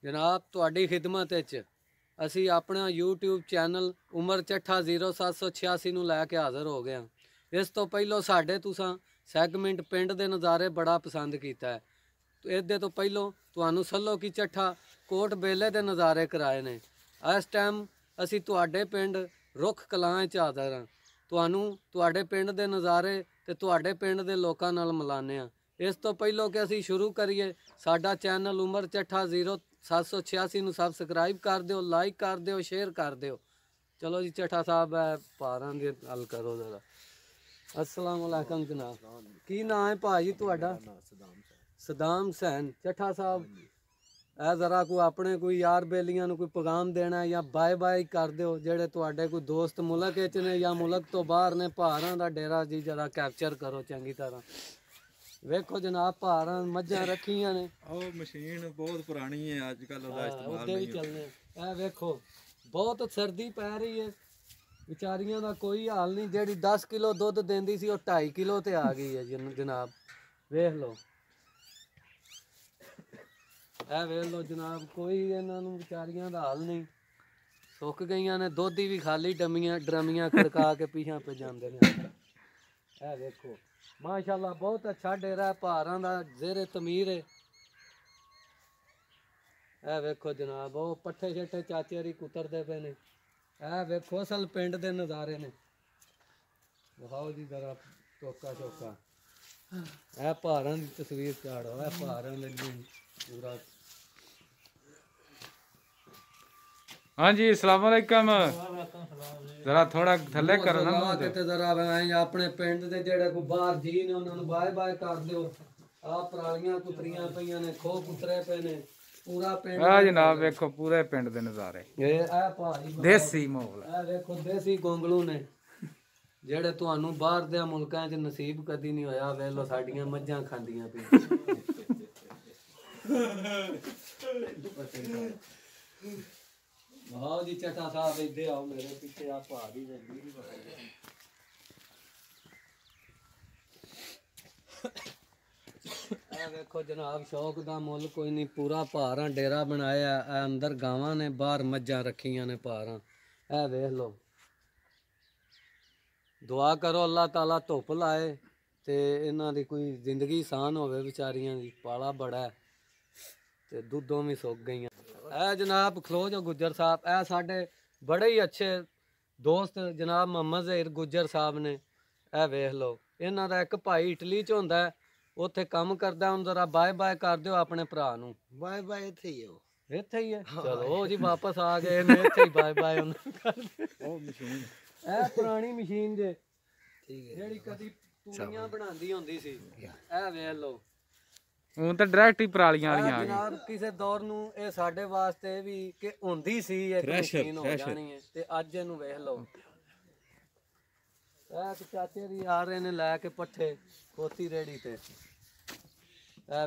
जनाब तुहाडी खिदमत विच असी अपना यूट्यूब चैनल उमर चट्ठा 0786 नूं लैके हाज़र हो गए हैं। इस तो पहलों साडे तुसां सैगमेंट पिंड दे नज़ारे बड़ा पसंद कीता है। इहदे तो पहलों तुहानूं सल्लो की चट्ठा कोट बेले दे नज़ारे कराए ने। इस टाइम असी तुहाडे पिंड रुख कलां च हाज़र हां। तुहानूं तुहाडे पिंड दे नज़ारे ते तुहाडे पिंड दे लोकां नाल मिलाने आ। इस तो पहलों कि असी शुरू करिए, साडा चैनल उमर चट्ठा 0786 नूं सबसक्राइब कर दिओ, लाइक कर दिओ, शेयर कर दिओ। चलो जी चट्ठा साहब भारां दी गल करो जरा। अस्सलाम वालेकुम जनाब, की नाम है भाजी तुहाडा? सदाम हुसैन। चट्ठा साहब जरा कोई अपने कोई यार बेलियां नूं कोई पैगाम देना है या बाय बाय कर दिओ जेड़े तुहाडे कोई दोस्त मुल्क विच ने या मुल्क तो बाहर ने। भारां दा डेरा जी जरा कैप्चर करो चंगी तरह। वेखो जनाब भारां मझां रखियां ने। मशीन बहुत पुरानी है, अजकल भी चलने। वेखो बहुत सर्दी पै रही है, बेचारियां दा कोई हाल नहीं। जेड़ी 10 किलो दुध देंदी सी 2.5 किलो ते आ गई है जनाब। वेख लो वेख लो जनाब, कोई इन्हां नूं बेचारियां दा हाल नहीं। सुक गईयां ने, दुध ही भी खाली ड्रमियां खड़का के पीछा पे जांदे ने। वेखो माशाल्लाह बहुत अच्छा डेरा है, भारां दा ज़ेरे तमीर है। वेखो जनाब वो पट्ठे शट्ठे चाचे हरी कुतरदे पे ने। वेखो असल पिंड दे नज़ारे ने। दिखाओ जी जरा चौका चौका। भारां दी तस्वीर चाड़ो। भारां दे पूरा। हाँ जी अस्सलाम वालेकुम। जरा थोड़ा थल्ले करना जरा अपने पिंड दे जेड़े कोई बाहर जी ने उन्हां नूं बाय बाय कर दिओ। परालियां कुतरियां पईयां ने, खो कुतरे पे ने, पूरा पिंड। जनाब वेखो पूरे पिंड दे नज़ारे, देसी माहौल। वेखो देसी गोंगलू ने जेड़े तुहानूं बाहर दे मुल्कां च नसीब कदी नहीं होया। वेख लो साडियां मझां खांदियां पईयां। आओ जी चट्ठा साहब इधर आओ मेरे पीछे। आप भारी देखो जनाब शौक दा मुल कोई नहीं। पूरा भारां डेरा बनाया। अंदर गावां ने, बाहर मझां रखियां ने भारां। वेख लो, दुआ करो अल्लाह ताला धुप लाए ते इन्हां दी कोई जिंदगी आसान होवे बेचारियां दी। पाला बड़ा है ते दुद्धों भी सुक गईयां। जनाब खलो जो गुज्जर साहब, साडे बड़े ही अच्छे दोस्त जनाब मोहम्मद ज़हीर गुज्जर साहब ने। वेख लो इन्हां दा एक भाई इटली च हुंदा है, उत्थे काम करदा। हुण जरा बाय बाय कर दिओ अपने भरा नूं। बाय बाय इत्थे ही हो। इत्थे ही है। चलो जी वापस आ गए मैं। इत्थे ही बाय बाय मशीन पुरानी मशीन जे जेड़ी कदी तूड़ियां बनांदी हुंदी सी। वेख लो ਹੁਣ ਤਾਂ ਡਾਇਰੈਕਟ ਹੀ ਪਰਾਲੀਆਂ ਵਾਲੀਆਂ ਆ ਗਈਆਂ। ਜਨਾਬ ਕਿਸੇ ਦੌਰ ਨੂੰ ਇਹ ਸਾਡੇ ਵਾਸਤੇ ਵੀ ਕਿ ਹੁੰਦੀ ਸੀ ਇੱਕ ਮਸ਼ੀਨ ਹੋ ਜਾਣੀ ਹੈ ਤੇ ਅੱਜ ਇਹਨੂੰ ਵੇਖ ਲਓ। ਚਾਚੇ ਦੀ ਆ ਰਹੇ ਨੇ ਲੈ ਕੇ ਪੱਠੇ ਖੋਤੀ ਰੇੜੀ ਤੇ।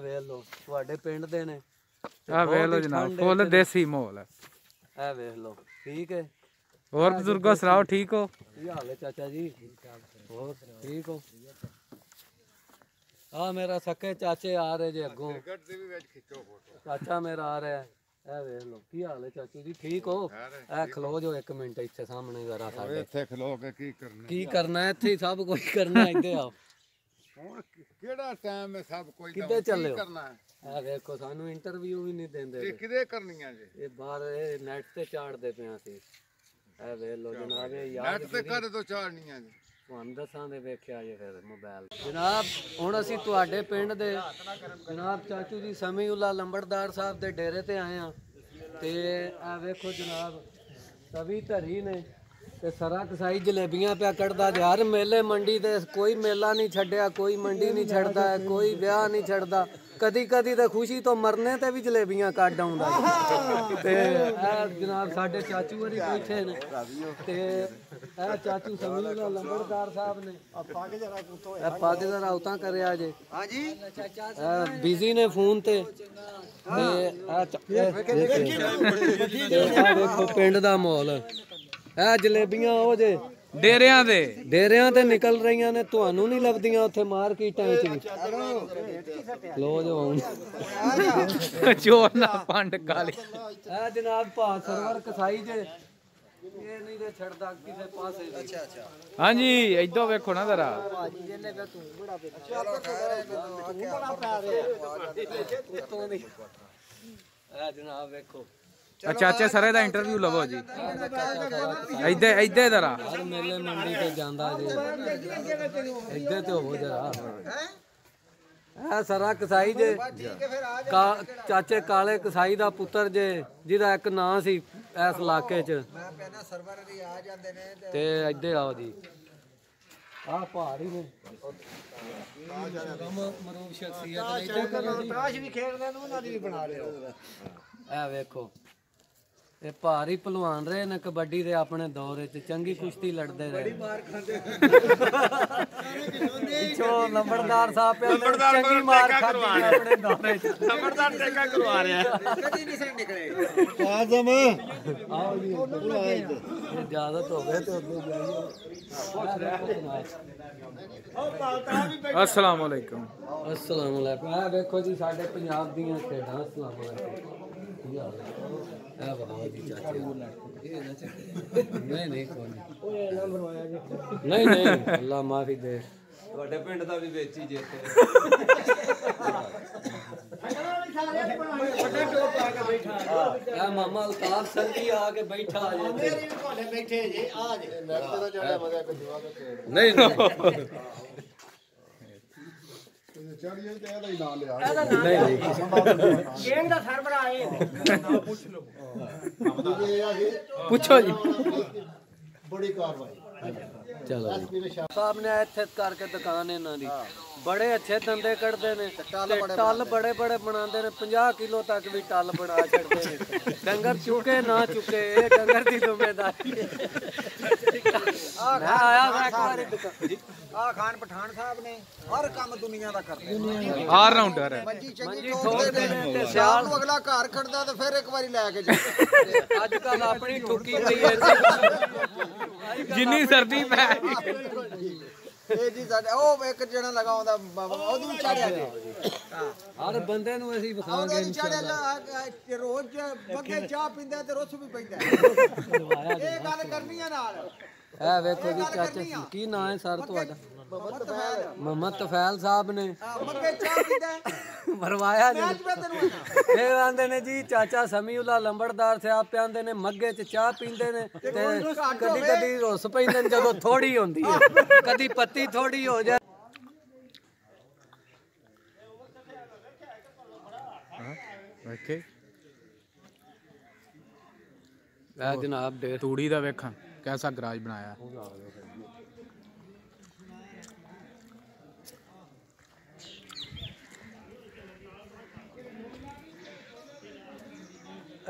ਵੇਖ ਲਓ ਤੁਹਾਡੇ ਪਿੰਡ ਦੇ ਨੇ। ਵੇਖ ਲਓ ਜਨਾਬ ਫੁੱਲ ਦੇਸੀ ਮਾਹੌਲ ਹੈ। ਵੇਖ ਲਓ ਠੀਕ ਹੈ। ਹੋਰ ਬਜ਼ੁਰਗੋ ਸੁਣਾਓ ਠੀਕ ਹੋ? ਕੀ ਹਾਲ ਹੈ ਚਾਚਾ ਜੀ? ਹੋਰ ਠੀਕ ਹੋ? मेरा सके चाचे आ रहे जे अगों। चाचा मेरा आ रहा है। वेख लो की हाल है चाचू जी? ठीक हो? खलो जो एक मिनट इत्थे सामने जरा साडे। इत्थे खलो के की करना है? इत्थे सब कुछ करना है। इत्थे आओ। हुण केड़ा टाइम है सब कोई किदे चले करना है? देखो सानू इंटरव्यू भी नहीं देंदे। ये किदे करनियां जे? ये बाहर नेट ते चाड़दे पे सी। वेख लो जनाब यार नेट ते कर दो चाड़नियां जे। ਤੁਹਾਨੂੰ ਦੱਸਾਂ ਦੇ ਵੇਖਿਆ ਜੇ ਫਿਰ ਮੋਬਾਈਲ। ਜਨਾਬ ਹੁਣ ਅਸੀਂ ਤੁਹਾਡੇ ਪਿੰਡ ਦੇ ਜਨਾਬ ਚਾਚੂ ਜੀ ਸਮੀਉੱਲਾ ਲੰਬੜਦਾਰ ਸਾਹਿਬ ਦੇ ਡੇਰੇ ਤੇ ਆਏ ਆ ਤੇ ਆ ਵੇਖੋ ਜਨਾਬ ਤਵੀ ਧਰੀ ਨੇ ਤੇ ਸਰਾ ਕਸਾਈ ਜਲੇਬੀਆਂ ਪਿਆ ਕੱਢਦਾ। ਹਰ ਮੇਲੇ ਮੰਡੀ ਤੇ ਕੋਈ ਮੇਲਾ ਨਹੀਂ ਛੱਡਿਆ, ਕੋਈ ਮੰਡੀ ਨਹੀਂ ਛੱਡਦਾ, ਕੋਈ ਵਿਆਹ ਨਹੀਂ ਛੱਡਦਾ। ਕਦੀ ਕਦੀ ਤਾਂ ਖੁਸ਼ੀ ਤੋਂ ਮਰਨੇ ਤੇ ਵੀ ਜਲੇਬੀਆਂ ਕੱਢ ਆਉਂਦਾ। ਤੇ ਇਹ ਜਨਾਬ ਸਾਡੇ ਚਾਚੂ ਹਰੀ ਬੈਠੇ ਨੇ ਤੇ ਇਹ ਚਾਚੂ ਸਮੀਉੱਲਾ ਲੰਬੜਦਾਰ ਸਾਹਿਬ ਨੇ। ਪੱਗ ਜਰਾ ਉਤਾਂ ਕਰਿਆ ਜੇ। ਹਾਂਜੀ ਬਿਜ਼ੀ ਨੇ ਫੋਨ ਤੇ। ਦੇਖੋ ਪਿੰਡ ਦਾ ਮਾਹੌਲ। ਜਲੇਬੀਆਂ ਉਹ ਜੇ ਡੇਰਿਆਂ ਦੇ ਡੇਰਿਆਂ ਤੇ ਨਿਕਲ ਰਹੀਆਂ ਨੇ, ਤੁਹਾਨੂੰ ਨਹੀਂ ਲੱਭਦੀਆਂ ਉੱਥੇ ਮਾਰਕੀਟਾਂ ਵਿੱਚ ਵੀ। ਲੋ ਜੋ ਚੋਰ ਨਾ ਪੰਡ ਕਾਲੀ। ਇਹ ਜਨਾਬ ਭਾ ਸਰਵਰ ਕਸਾਈ ਜੇ, ਇਹ ਨਹੀਂ ਤੇ ਛੱਡਦਾ ਕਿਸੇ ਪਾਸੇ ਵੀ। ਅੱਛਾ ਅੱਛਾ ਹਾਂਜੀ ਇਦੋਂ ਵੇਖੋ ਨਾ ਜ਼ਰਾ। ਇਹ ਜਨਾਬ ਵੇਖੋ ਚਾਚੇ ਸਰੇ ਦਾ ਇੰਟਰਵਿਊ ਲਵੋ ਜੀ। ਇੱਧੇ ਜ਼ਰਾ। ਹਰ ਮੇਲੇ ਮੰਡੀ ਤੇ ਜਾਂਦਾ ਜੀ, ਇੱਧੇ ਤੇ ਹੋ ਜਰਾ। ਇਹ ਸਰਾ ਕਸਾਈ ਜੇ, ਚਾਚੇ ਕਾਲੇ ਕਸਾਈ ਦਾ ਪੁੱਤਰ ਜੇ, ਜਿਹਦਾ ਇੱਕ ਨਾਂ ਸੀ ਇਸ ਇਲਾਕੇ 'ਚ। ਤੇ ਇੱਧੇ ਆਓ ਜੀ, ਆਹ ਪਹਾੜੀ ਨੇ ਮਰੂਬ ਸ਼ਖਸੀਅਤ ਇਹ ਵੇਖੋ, ਇਹ ਭਾਰੀ ਪਹਿਲਵਾਨ ਰਹੇ ਨੇ ਕਬੱਡੀ ਦੇ ਆਪਣੇ ਦੌਰ 'ਚ, ਚੰਗੀ ਕੁਸ਼ਤੀ ਲੜਦੇ ਰਹੇ। ਪਿੱਛੋਂ ਲੰਬੜਦਾਰ ਸਾਹਿਬ ਚੰਗੀ ਮਾਰ ਖਾਦੀ ਆਪਣੇ ਦੌਰ 'ਚ। ਲੰਬੜਦਾਰ ਟੇਕਾ ਕਰਵਾ ਰਿਹਾ ਕਦੀ ਨਹੀਂ ਸੇ ਨਿਕਲੇ ਆਜ਼ਮ। ਆਓ ਜੀ ਇਜਾਜ਼ਤ ਹੋਵੇ ਤੇ ਅੱਗੇ ਜਾਈਏ। अस्सलाम वालेकुम। अस्सलाम वालेकुम। ਇਹ ਵੇਖੋ ਜੀ ਸਾਡੇ ਪੰਜਾਬ ਦੀਆਂ ਖੇਡਾਂ। अस्सलाम वालेकुम। ਕੀ ਹਾਲ ਹੈ? ਇਹ ਬਤਾਓ ਜੀ ਚਾਚੇ। ਨਹੀਂ ਕੋਈ ਨਹੀਂ ਨਹੀਂ, ਅੱਲਾ ਮਾਫੀ ਦੇ। ਤੁਹਾਡੇ ਪਿੰਡ ਦਾ ਵੀ ਵੇਚੀ ਜਿੱਤੇ ਇਹ ਮਾਮਾ ਅਲਤਾਫ ਸੰਧੀ ਆ ਕੇ ਬੈਠਾ ਜੇ। ਬੈਠੇ ਜੇ ਆ ਜੇ ਨਹੀਂ ਨਹੀਂ ਗੇਮ ਦਾ ਸਰਬਰਾ ਆਏ ਪੁੱਛੋ ਜੀ। ਬੜੀ ਕਾਰਵਾਈ ਚਲੋ ਸਾਹਿਬ ਨੇ ਇੱਥੇ ਕਰਕੇ ਦੁਕਾਨ ਇਹਨਾਂ ਦੀ ਬੜੇ ਅੱਛੇ ਧੰਦੇ ਕੱਢਦੇ ਨੇ ਤੇ ਟੱਲ ਬੜੇ ਬੜੇ ਬਣਾਉਂਦੇ ਨੇ। 50 ਕਿਲੋ ਤੱਕ ਵੀ ਟੱਲ ਬਣਾ ਛੱਡਦੇ ਨੇ। ਡੰਗਰ ਚੁੱਕੇ ਨਾ ਚੁੱਕੇ ਇਹ ਡੰਗਰ ਦੀ ਜ਼ਿੰਮੇਦਾਰੀ। ਮੈਂ ਆਇਆ ਸੀ ਇੱਕ ਵਾਰੀ ਦੁਕਾਨ। ਆ ਖਾਨ ਪਠਾਨ ਸਾਹਿਬ ਨੇ ਹਰ ਕੰਮ ਦੁਨੀਆ ਦਾ ਕਰਦੇ ਨੇ। ਆਲ ਰਾਉਂਡਰ ਹੈ। ਮੰਜੀ ਚੰਗੀ ਠੋਕਦੇ ਨੇ ਤੇ ਸਿਆਲ ਨੂੰ ਅਗਲਾ ਘਰ ਖੜਦਾ ਤੇ ਫਿਰ ਇੱਕ ਵਾਰੀ ਲੈ ਕੇ ਜਾਂਦਾ। ਅੱਜ ਕੱਲ ਆਪਣੀ ਠੁੱਕੀ ਪਈ ਹੈ ਜਿੰਨੀ ਸਰਦੀ ਪੈ ਇਹ ਜੀ ਸਾਡੇ ਉਹ ਇੱਕ ਜਣਾ ਲਗਾਉਂਦਾ ਉਹਦੀ ਵੀ ਚੜਿਆ ਜੀ। ਹਰ ਬੰਦੇ ਨੂੰ ਅਸੀਂ ਵਿਖਾਵਾਂਗੇ ਉਹਦੀ ਚੜਿਆ ਰੋਜ਼ ਬੱਗੇ ਚਾਹ ਪੀਂਦਾ ਤੇ ਰੁੱਸ ਵੀ ਪੈਂਦਾ। ਇਹ ਗੱਲ ਕਰਨੀ ਆ ਨਾਲ। ਇਹ ਵੇਖੋ ਜੀ ਚਾਚਾ ਕੀ ਨਾਂ ਹੈ ਸਰ ਤੁਹਾਡਾ? ਮੁਹੰਮਦ ਤਫੈਲ ਸਾਹਿਬ ਨੇ ਬੱਗੇ ਚਾਹ ਪੀਂਦਾ ਮਰਵਾਇਆ ਜੀ। ਮੈਂ ਤੈਨੂੰ ਇਹ ਆਂਦੇ ਨੇ ਜੀ ਚਾਚਾ ਸਮੀਉੱਲਾ ਲੰਬੜਦਾਰ ਸਾਹਿਬ ਪਿਆਂਦੇ ਨੇ ਮੱਗੇ 'ਚ ਚਾਹ ਪੀਂਦੇ ਨੇ ਤੇ ਕਦੀ ਕਦੀ ਰੁੱਸ ਪੈਂਦੇ ਨੇ ਜਦੋਂ ਥੋੜੀ ਹੁੰਦੀ ਹੈ, ਕਦੀ ਪੱਤੀ ਥੋੜੀ ਹੋ ਜਾਏ। ਓਕੇ ਇਹ ਜਨਾਬ ਦੇ ਤੂੜੀ ਦਾ ਵੇਖਾਂ ਕੈਸਾ ਗਰਾਜ ਬਣਾਇਆ।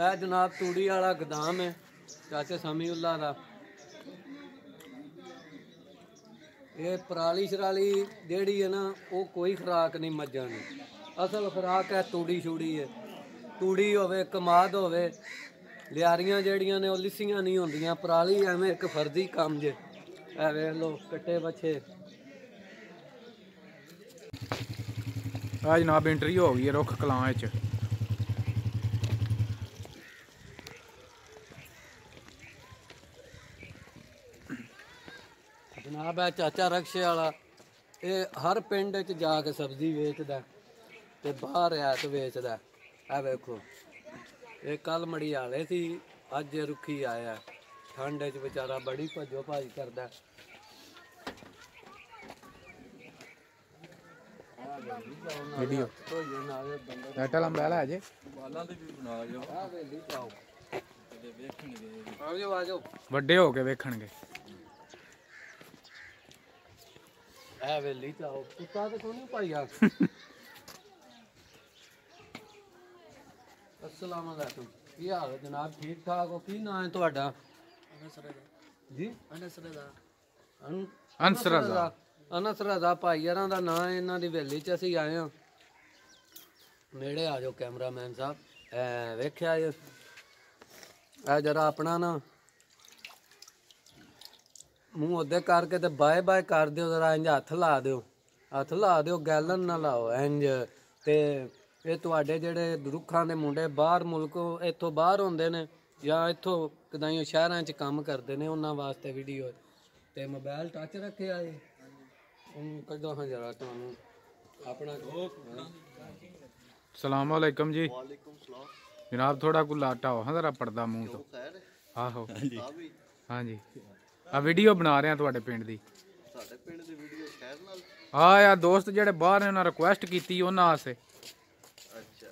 ਇਹ ਜਨਾਬ ਤੂੜੀ ਵਾਲਾ ਗੋਦਾਮ ਹੈ ਚਾਚੇ ਸਮੀਉੱਲਾ ਦਾ। ਇਹ ਪਰਾਲੀ ਸ਼ਰਾਲੀ ਜਿਹੜੀ ਹੈ ਨਾ ਉਹ ਕੋਈ ਖੁਰਾਕ ਨਹੀਂ ਮੱਝਾਂ ਨੂੰ। ਅਸਲ ਖੁਰਾਕ ਹੈ ਤੂੜੀ ਛੂੜੀ ਹੈ। ਤੂੜੀ ਹੋਵੇ ਕਮਾਦ ਹੋਵੇ, ਲਿਆਰੀਆਂ ਜਿਹੜੀਆਂ ਨੇ ਉਹ ਲਿੱਸੀਆਂ ਨਹੀਂ ਹੁੰਦੀਆਂ। ਪਰਾਲੀ ਐਵੇਂ ਇੱਕ ਫਰਜ਼ੀ ਕੰਮ ਜੇ। ਇਹ ਵੇਖ ਲਓ ਕੱਟੇ ਬੱਚੇ। ਆ ਜਨਾਬ ਇੰਟਰਵਿਊ ਹੋ ਗਈ ਹੈ ਰੁੱਖ ਕਲਾਂ ਵਿੱਚ। ਜਨਾਬ ਹੈ ਚਾਚਾ ਰਕਸ਼ੇ ਵਾਲਾ, ਇਹ ਹਰ ਪਿੰਡ 'ਚ ਜਾ ਕੇ ਸਬਜ਼ੀ ਵੇਚਦਾ ਤੇ ਬਾਹਰ ਆਤ ਵੇਚਦਾ। ਇਹ ਵੇਖੋ ਇਹ ਕੱਲ ਮੜੀ ਆਲੇ ਸੀ, ਅੱਜ ਰੁੱਖੀ ਆਇਆ। ਠੰਡ 'ਚ ਵਿਚਾਰਾ ਬੜੀ ਭੱਜੋ ਭਾਜ ਕਰਦਾ। ਵੀਡੀਓ ਡਾਟਾ ਲੰਬਾ ਲੈ ਜੇ ਬਾਲਾਂ ਦੇ ਵੀ ਬਣਾ ਲਿਓ। ਆ ਵੇਲੀ ਚਾਓ ਤੇ ਵੇਖਣਗੇ। ਆਜੋ ਆਜੋ ਵੱਡੇ ਹੋ ਕੇ ਵੇਖਣਗੇ। ਇਹ ਵੇਲੀ ਚਾਓ ਕੁੱਤਾ ਤੇ ਕੋਈ ਭਾਈਆ। अस्सलाम वालेकुम। ਕੀ ਹਾਲ ਹੈ ਜਨਾਬ? ਠੀਕ ਠਾਕ ਹੋ? ਕੀ ਨਾਂ ਹੈ ਤੁਹਾਡਾ? ਅਨਸ ਰਜ਼ਾ ਜੀ। ਅਨਸ ਰਜ਼ਾ। ਅਨਸ ਰਜ਼ਾ। ਅਨਸ ਰਜ਼ਾ ਭਾਈਆਰਾਂ ਦਾ ਨਾਂ ਹੈ। ਇਹਨਾਂ ਦੀ ਹਵੇਲੀ 'ਚ ਅਸੀਂ ਆਏ ਹਾਂ। ਨੇੜੇ ਆ ਜਾਓ ਕੈਮਰਾਮੈਨ ਸਾਹਿਬ। ਵੇਖਿਆ ਇਹ ਜਰਾ ਆਪਣਾ ਨਾ ਮੂੰਹ ਉਹਦੇ ਕਰਕੇ ਤੇ ਬਾਏ ਬਾਏ ਕਰ ਦਿਓ ਜ਼ਰਾ ਇੰਜ ਹੱਥ ਲਾ ਦਿਓ ਗੈਲਨ ਨਾ ਲਾਓ ਇੰਜ ਤੇ ਇਹ ਤੁਹਾਡੇ ਜਿਹੜੇ ਰੁੱਖਾਂ ਦੇ ਮੁੰਡੇ ਬਾਹਰ ਮੁਲਕੋਂ ਇੱਥੋਂ ਬਾਹਰ ਹੁੰਦੇ ਨੇ ਜਾਂ ਇੱਥੋਂ ਕਦਾਈਂ ਸ਼ਹਿਰਾਂ 'ਚ ਕੰਮ ਕਰਦੇ ਨੇ ਉਹਨਾਂ ਵਾਸਤੇ ਵੀਡੀਓ ਤੇ ਮੋਬਾਈਲ ਟੱਚ ਰੱਖਿਆ ਏ ਉਹਨੂੰ ਕੱਢੋ ਹਾਂ ਜਰਾ ਤੁਹਾਨੂੰ ਆਪਣਾ सलाम वालेकुम जी जनाब थोड़ा को लाटा हो हाँ जरा पर्दा मुंह तो आहो हाँ जी आ वीडियो बना रहे हैं ਤੁਹਾਡੇ ਪਿੰਡ ਦੀ ਹਾਂ ਯਾਰ ਦੋਸਤ ਜਿਹੜੇ ਬਾਹਰ ਨੇ ਉਹਨਾਂ ਰਿਕੁਐਸਟ ਕੀਤੀ ਉਹਨਾਂ ਵਾਸਤੇ ਅੱਛਾ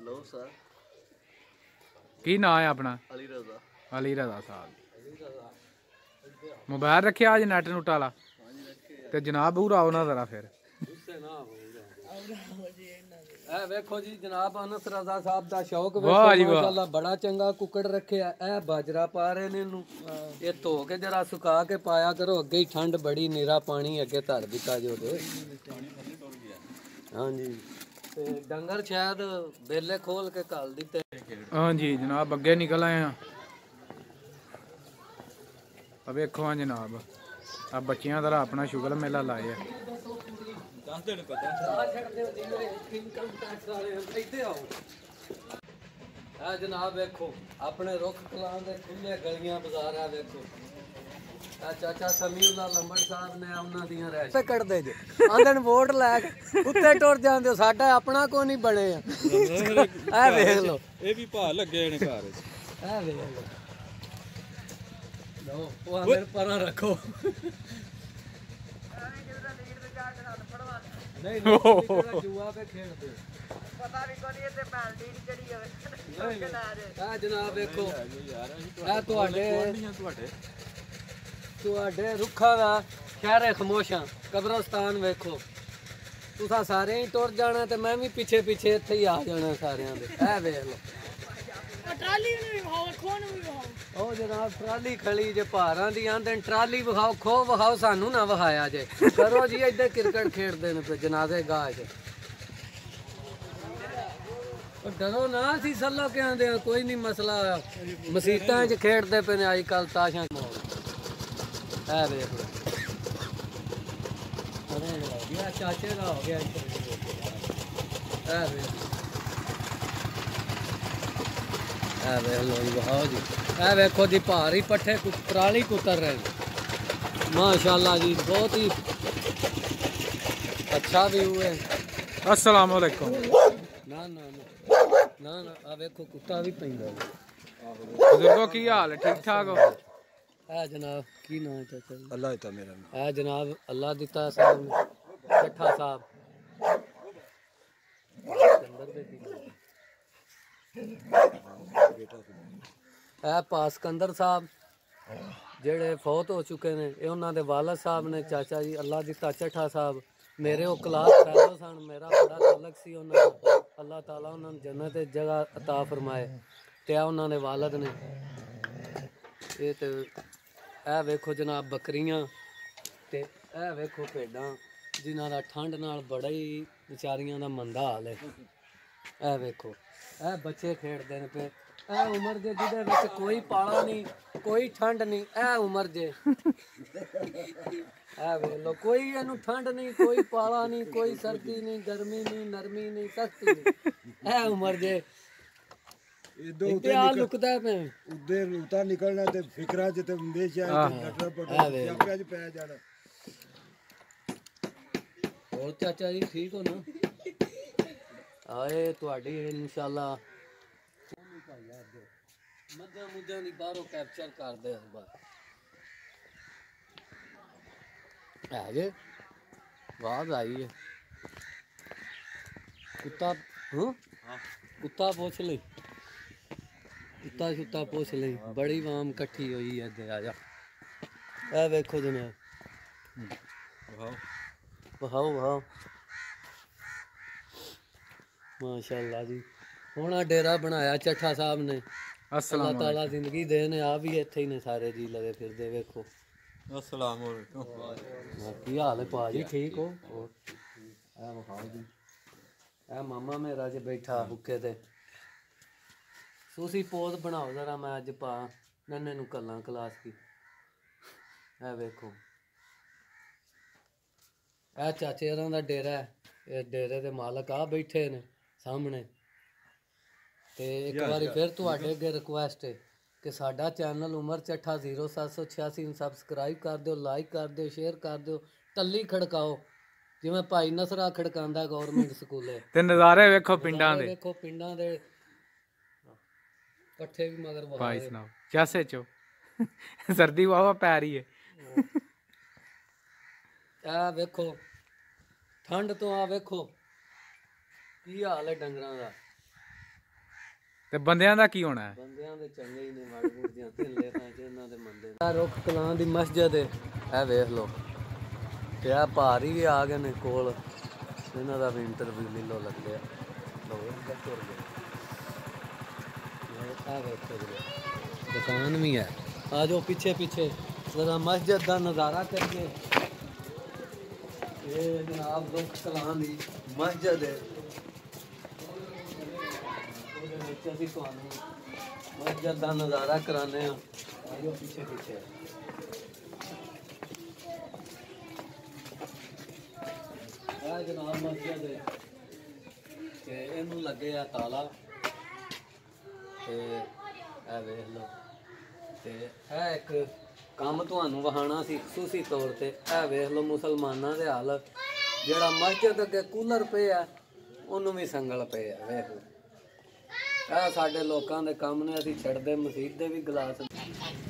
ਲੋ ਸਰ ਕੀ ਨਾਂ ਹੈ ਆਪਣਾ ਅਲੀ ਰਜ਼ਾ ਸਾਹਿਬ ਮੋਬਾਈਲ ਰੱਖਿਆ ਅੱਜ ਨੈਟ ਨੂਟ ਵਾਲਾ ਤੇ ਜਨਾਬ ਪੂਰਾ ਉਹਨਾਂ ਜ਼ਰਾ ਫਿਰ ਇਹ ਵੇਖੋ ਜੀ ਜਨਾਬ ਅਨਸ ਰਜ਼ਾ ਸਾਹਿਬ ਦਾ ਸ਼ੌਕ ਵੇਖੋ ਮਾਸ਼ਾਅੱਲਾ ਬੜਾ ਚੰਗਾ ਕੁੱਕੜ ਰੱਖਿਆ ਇਹ ਬਾਜਰਾ ਪਾ ਰਹੇ ਨੇ ਇਹਨੂੰ ਇਹ ਧੋ ਕੇ ਜਰਾ ਸੁਕਾ ਕੇ ਪਾਇਆ ਕਰੋ ਅੱਗੇ ਹੀ ਠੰਡ ਬੜੀ ਨੀਰਾ ਪਾਣੀ ਅੱਗੇ ਧਰ ਦਿੱਤਾ ਜੋ ਦੇ ਹਾਂਜੀ ਤੇ ਡੰਗਰ ਸ਼ਾਇਦ ਬੇਲੇ ਖੋਲ ਕੇ ਘਲ ਦਿੱਤੇ ਹਾਂਜੀ ਜਨਾਬ ਅੱਗੇ ਨਿਕਲ ਆਏ ਆ ਆ ਵੇਖੋ ਆ ਜਨਾਬ ਆ ਬੱਚਿਆਂ ਦਾ ਆਪਣਾ ਸ਼ੁਗਰ ਮੇਲਾ ਲਾਇਆ ਦੱਸ ਦੇਣ ਪਤਾ ਇਨਕਮ ਟੈਕਸ ਵਾਲੇ ਇੱਥੇ ਆਓ ਆ ਜਨਾਬ ਵੇਖੋ ਆਪਣੇ ਰੁੱਖ ਕਲਾਂ ਦੇ ਖੁੱਲੇ ਗਲੀਆਂ ਬਾਜ਼ਾਰ ਆ ਵੇਖੋ ਆ ਚਾਚਾ ਸਮੀਉੱਲਾ ਲੰਬੜ ਸਾਹਿਬ ਨੇ ਉਹਨਾਂ ਦੀਆਂ ਰਹਿਸ਼ ਤੇ ਕੱਢਦੇ ਜੇ ਆਂਦਣ ਵੋਟ ਲੈ ਕੇ ਉੱਤੇ ਟੁਰ ਜਾਂਦੇ ਸਾਡਾ ਆਪਣਾ ਕੋ ਨਹੀਂ ਬਣੇ ਆ ਆ ਵੇਖ ਲਓ ਇਹ ਵੀ ਭਾ ਲੱਗੇ ਨੇ ਘਰ ਆ ਵੇਖ ਲਓ ਲਓ ਉਹ ਆਂਦਰ ਪਰਾਂ ਰੱਖੋ ਨਹੀਂ ਜੂਆ ਤੇ ਖੇਡਦੇ ਪਤਾ ਵੀ ਕੋਈ ਇੱਥੇ ਪੈਲਡੀ ਨਹੀਂ ਚੜੀ ਹੋਵੇ ਆ ਜਨਾਬ ਵੇਖੋ ਆ ਤੁਹਾਡੇ ਰੁੱਖਾਂ ਦਾ ਸ਼ਹਿਰੇ ਖਮੋਸ਼ਾਂ ਕਬਰਸਤਾਨ ਵੇਖੋ ਤੁਸੀਂ ਸਾਰੇ ਹੀ ਟੁਰ ਜਾਣਾ ਤੇ ਮੈਂ ਵੀ ਪਿੱਛੇ ਪਿੱਛੇ ਇੱਥੇ ਹੀ ਆ ਜਾਣਾ ਸਾਰਿਆਂ ਦੇ ਇਹ ਵੇਖ ਲਓ ਟਰਾਲੀ ਨੂੰ ਵੀ ਵਿਖਾਓ ਖੋਹ ਨੂੰ ਵੀ ਵਿਖਾਓ ਉਹ ਜਨਾਬ ਟਰਾਲੀ ਖਲੀ ਜੇ ਭਾਰਾਂ ਦੀ ਆਂਦੇ ਟਰਾਲੀ ਵਿਖਾਓ ਖੋ ਵਿਖਾਓ ਸਾਨੂੰ ਨਾ ਵਿਖਾਇਆ ਜੇ ਕਰੋ ਜੀ ਇੱਧਰ ਕ੍ਰਿਕਟ ਖੇਡਦੇ ਨੇ ਜਨਾਜ਼ੇ ਗਾਹ 'ਚ ਡਰੋ ਨਾ ਅਸੀਂ ਸੱਲੋ ਕੇ ਆਂਦੇ ਆ ਕੋਈ ਨਹੀਂ ਮਸਲਾ ਮਸੀਤਾਂ 'ਚ ਖੇਡਦੇ ਪਏ ਨੇ ਅੱਜ ਕੱਲ ਤਾਸ਼ਾਂ ਇਹ ਵੇਖ ਲਓ ਅਰੇ ਚਾਚੇ ਦਾ ਹੋ ਗਿਆ ਇਹ ਵੇਖ ਇਹ ਵੇਖ ਲੋ ਜੀ ਵਾਹ ਜੀ ਇਹ ਵੇਖੋ ਜੀ ਭਾਰੀ ਪੱਠੇ ਪਰਾਲੀ ਕੁਤਰ ਰਹੇ ਨੇ ਮਾਸ਼ਾਅੱਲਾ ਜੀ ਬਹੁਤ ਹੀ अच्छा व्यू है अस्सलाम वालेकुम ना ना ना ना आ देखो कुत्ता भी पैंदा बुजुर्गो की हाल है ठीक ठाक हो आ जनाब की नाम है चाचा अल्लाह दिता मेरा नाम आ जनाब अल्लाह दिता साहब चट्ठा साहब ਇਹ ਪਾ ਸਿਕੰਦਰ ਸਾਹਿਬ ਜਿਹੜੇ ਫੌਤ ਹੋ ਚੁੱਕੇ ਨੇ ਇਹ ਉਹਨਾਂ ਦੇ ਵਾਲਦ ਸਾਹਿਬ ਨੇ ਚਾਚਾ ਜੀ ਅੱਲਾ ਦਿੱਤਾ ਚੱਠਾ ਸਾਹਿਬ ਮੇਰੇ ਉਹ ਕਲਾਸ ਫੈਲੋ ਸਨ ਮੇਰਾ ਬੜਾ ਤਾਲੁਕ ਸੀ ਉਹਨਾਂ ਨਾਲ ਅੱਲਾਹ ਤਾਲਾ ਉਹਨਾਂ ਨੂੰ ਜੰਨਤ ਦੀ ਜਗ੍ਹਾ ਅਤਾ ਫਰਮਾਏ ਤੇ ਆ ਉਹਨਾਂ ਦੇ ਵਾਲਦ ਨੇ ਇਹ ਤੇ ਇਹ ਵੇਖੋ ਜਨਾਬ ਬੱਕਰੀਆਂ ਤੇ ਇਹ ਵੇਖੋ ਭੇਡਾਂ ਜਿਨ੍ਹਾਂ ਦਾ ਠੰਡ ਨਾਲ ਬੜਾ ਹੀ ਵਿਚਾਰੀਆਂ ਦਾ ਮੰਦਾ ਹਾਲ ਹੈ ਇਹ ਵੇਖੋ ਇਹ ਬੱਚੇ ਖੇਡਦੇ ਨੇ ਪਏ ਇਹ ਉਮਰ ਦੇ ਜਿਹਦੇ ਵਿੱਚ ਕੋਈ ਪਾਲਾ ਨਹੀਂ ਕੋਈ ਠੰਡ ਨਹੀਂ ਇਹ ਉਮਰ ਜੇ ਇਹ ਵੇਖ ਲੋ ਕੋਈ ਇਹਨੂੰ ਠੰਡ ਨਹੀਂ ਕੋਈ ਪਾਲਾ ਨਹੀਂ ਕੋਈ ਸਰਦੀ ਨਹੀਂ ਗਰਮੀ ਨਹੀਂ ਨਰਮੀ ਨਹੀਂ ਸਖਤੀ ਨਹੀਂ ਇਹ ਉਮਰ ਜੇ ਇੰਤਿਹਾਨ ਲੁਕਦਾ ਪਏ ਉੱਦੇ ਰੂਤਾ ਨਿਕਲਣਾ ਤੇ ਫਿਕਰਾਂ ਚ ਤੇ ਅੰਦੇਸ਼ਾ ਨਟਰ ਪਟੋ ਚਾਪਿਆਂ ਚ ਪੈ ਜਾਣਾ ਹੋਰ ਚਾਚਾ ਜੀ ਠੀਕ ਹੋ ਨਾ ਆਏ ਤੁਹਾਡੀ ਇਨਸ਼ਾਅੱਲਾ ਮੱਝਾਂ ਮੁੱਝਾਂ ਦੀ ਬਾਹਰੋਂ ਕੈਪਚਰ ਕਰਦੇ ਆ ਬਾਹਰ ਆ ਜੇ ਆਵਾਜ਼ ਆਈ ਹੈ ਕੁੱਤਾ ਹਾਂ ਕੁੱਤਾ ਪੁੱਛ ਲਈ ਕੁੱਤਾ ਛੁੱਤਾ ਪੁੱਛ ਲਈ ਬੜੀ ਵਾਮ ਇਕੱਠੀ ਹੋਈ ਹੈ ਇੱਧਰ ਆ ਜਾ ਇਹ ਵੇਖੋ ਜਨਾਬ ਵਹਾਓ ਮਾਸ਼ਾਅੱਲਾ ਜੀ ਹੁਣ ਡੇਰਾ ਬਣਾਇਆ ਚੱਠਾ ਸਾਹਿਬ ਨੇ ਅੱਲਾਹ ਤਾਲਾ ਜ਼ਿੰਦਗੀ ਦੇ ਨੇ ਆ ਵੀ ਇੱਥੇ ਹੀ ਨੇ ਸਾਰੇ ਜੀ ਲਗੇ ਫਿਰਦੇ ਵੇਖੋ अस्सलाम वालेकुम ਕੀ ਹਾਲ ਹੈ ਭਾਜੀ ਠੀਕ ਹੋ ਇਹ ਵਿਖਾਓ ਜੀ ਇਹ ਮਾਮਾ ਮੇਰਾ ਜੇ ਬੈਠਾ ਹੁੱਕੇ ਤੇ ਤੁਸੀਂ ਪੋਜ਼ ਬਣਾਓ ਜ਼ਰਾ ਮੈਂ ਅੱਜ ਪਾ ਨੰਨੇ ਨੂੰ ਕੱਲਾਂ ਕਲਾਸ ਕੀ ਇਹ ਵੇਖੋ ਇਹ ਚਾਚੇ ਹੋਰਾਂ ਦਾ ਡੇਰਾ ਹੈ। ਇਹ ਡੇਰੇ ਦੇ ਮਾਲਕ ਆ ਬੈਠੇ ਨੇ ਸਾਹਮਣੇ। ਤੇ ਇੱਕ ਵਾਰੀ ਫਿਰ ਤੁਹਾਡੇ ਅੱਗੇ ਰਿਕੁਐਸਟ ਹੈ ਕਿ ਸਾਡਾ ਚੈਨਲ ਉਮਰ ਚੱਠਾ 0786 ਨੂੰ ਸਬਸਕ੍ਰਾਈਬ ਕਰ ਦਿਓ, ਲਾਈਕ ਕਰ ਦਿਓ, ਸ਼ੇਅਰ ਕਰ ਦਿਓ, ਟੱਲੀ ਖੜਕਾਓ ਜਿਵੇਂ ਭਾਈ ਨਸਰਾ ਖੜਕਾਉਂਦਾ ਗਵਰਨਮੈਂਟ ਸਕੂਲੇ। ਤੇ ਨਜ਼ਾਰੇ ਵੇਖੋ ਪਿੰਡਾਂ ਦੇ, ਵੇਖੋ ਪਿੰਡਾਂ ਦੇ ਪੱਠੇ ਵੀ ਮਗਰ ਭਾਈ ਸੁਣਾਓ ਚਾਸੇ ਚੋ ਸਰਦੀ ਵਾਵਾ ਪੈ ਰਹੀ ਹੈ। ਆ ਵੇਖੋ ਠੰਡ ਤੋਂ ਆ ਵੇਖੋ ਕੀ ਹਾਲ ਹੈ ਡੰਗਰਾਂ ਦਾ। ਤੇ ਬੰਦਿਆਂ ਦਾ ਕੀ ਹੋਣਾ ਹੈ? ਬੰਦਿਆਂ ਦੇ ਚੰਗੇ ਹੀ ਨੇ ਮਾੜੇ ਮੋਟੀਆਂ ਢਿੱਲੇ ਥਾਂ ਚ ਇਹਨਾਂ ਦੇ ਮੰਦੇ। ਆ ਰੁੱਖ ਕਲਾਂ ਦੀ ਮਸਜਿਦ ਹੈ ਇਹ ਵੇਖ ਲਓ। ਤੇ ਆ ਭਾਰੀ ਵੀ ਆ ਗਏ ਨੇ ਕੋਲ, ਇਹਨਾਂ ਦਾ ਵੀ ਇੰਟਰਵਿਊ ਲੈ ਲੋ ਲੱਗਦੇ ਆ। ਲੋ ਇਹ ਤੁਰ ਗਏ। ਆ ਵੇਖੋ ਜੀ ਦੁਕਾਨ ਵੀ ਹੈ। ਆ ਜਾਓ ਪਿੱਛੇ ਪਿੱਛੇ ਜ਼ਰਾ ਮਸਜਿਦ ਦਾ ਨਜ਼ਾਰਾ ਕਰੀਏ। ਇਹ ਜਨਾਬ ਰੁੱਖ ਕਲਾਂ ਦੀ ਮਸਜਿਦ ਹੈ। ਉਹਦੇ ਵਿੱਚ ਅਸੀਂ ਤੁਹਾਨੂੰ ਮਸਜਿਦ ਦਾ ਨਜ਼ਾਰਾ ਕਰਾਉਂਦੇ ਹਾਂ। ਆ ਜਾਓ ਪਿੱਛੇ ਪਿੱਛੇ। ਇਹ ਜਨਾਬ ਮਸਜਿਦ ਹੈ ਤੇ ਇਹਨੂੰ ਲੱਗੇ ਆ ਤਾਲਾ। ਤੇ ਇਹ ਵੇਖ ਲਓ। ਤੇ ਇਹ ਇੱਕ ਕੰਮ ਤੁਹਾਨੂੰ ਵਹਾਣਾ ਸੀ ਖਸੂਸੀ ਤੌਰ ਤੇ। ਇਹ ਵੇਖ ਲਓ ਮੁਸਲਮਾਨਾਂ ਦੇ ਹਾਲ। ਜਿਹੜਾ ਮਸਜਿਦ ਅੱਗੇ ਕੂਲਰ ਪਿਆ ਉਹਨੂੰ ਵੀ ਸੰਗਲ ਪਏ ਆ। ਵੇਖ ਲਓ ਇਹ ਸਾਡੇ ਲੋਕਾਂ ਦੇ ਕੰਮ ਨੇ। ਅਸੀਂ ਛੱਡਦੇ ਮਸਜਿਦ ਦੇ ਵੀ ਗਲਾਸ।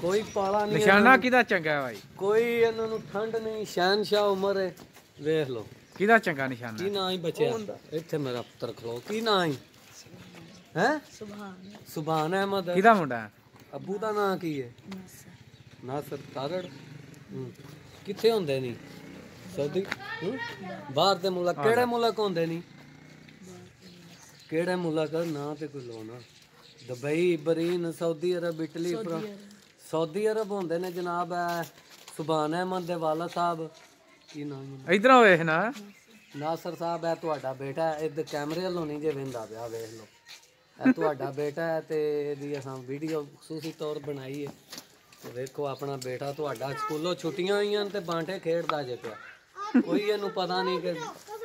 ਕੋਈ ਪਾਲਾ ਨਹੀਂ, ਨਿਸ਼ਾਨਾ ਕਿਹਦਾ ਚੰਗਾ ਹੈ ਭਾਈ? ਕੋਈ ਇਹਨਾਂ ਨੂੰ ਠੰਡ ਨਹੀਂ। ਸ਼ਹਿਨਸ਼ਾਹ ਉਮਰ ਹੈ। ਵੇਖ ਲਓ ਕਿਹਦਾ ਚੰਗਾ ਨਿਸ਼ਾਨਾ? ਕੀ ਨਾਂ ਹੀ ਬਚਿਆ ਇੱਥੇ ਮੇਰਾ ਪੁੱਤਰ ਖਲੋ। ਕੀ ਨਾਂ ਹੀ ਹੈ? ਸੁਭਾਨ ਅਹਿਮਦ। ਕਿਹਦਾ ਮੁੰਡਾ ਹੈ? ਅੱਬੂ ਦਾ ਨਾਂ ਕੀ ਹੈ? ਨਾਸਰ ਤਾਰੜ। ਕਿੱਥੇ ਹੁੰਦੇ ਨਹੀਂ? ਸਊਦੀ ਬਾਹਰ ਦੇ ਮੁਲਕ। ਕਿਹੜੇ ਮੁਲਕ ਹੁੰਦੇ ਨਹੀਂ? ਕਿਹੜੇ ਮੁਲਕ? ਨਾਂ ਤੇ ਕੋਈ ਲੋ ਨਾ। ਦੁਬਈ, ਬਰੀਨ, ਸਊਦੀ ਅਰਬ, ਇਟਲੀ, ਸਊਦੀ ਅਰਬ ਹੁੰਦੇ ਨੇ ਜਨਾਬ। ਸੁਭਾਨ ਅਹਿਮਦ ਦੇ ਵਾਲਾ ਸਾਹਿਬ ਕੀ ਨਾਮ? ਇਧਰੋਂ ਵੇਖ ਨਾ। ਨਾਸਰ ਸਾਹਿਬ ਹੈ ਤੁਹਾਡਾ ਬੇਟਾ। ਇਹਦੇ ਕੈਮਰੇ ਵੱਲੋਂ ਨਹੀਂ ਜੇ ਵੇਂਦਾ ਪਿਆ। ਵੇਖ ਲਓ ਇਹ ਤੁਹਾਡਾ ਬੇਟਾ ਹੈ ਤੇ ਇਹਦੀ ਅਸਾਂ ਵੀਡੀਓ ਖਸੂਸੀ ਤੌਰ ਬਣਾਈ ਹੈ। ਤੇ ਵੇਖੋ ਆਪਣਾ ਬੇਟਾ ਤੁਹਾਡਾ ਸਕੂਲੋਂ ਛੁੱਟੀਆਂ ਹੋਈਆਂ ਤੇ ਬਾਂਟੇ ਖੇਡਦਾ ਜੇ ਪਿਆ। ਕੋਈ ਇਹਨੂੰ ਪਤਾ ਨਹੀਂ ਕਿ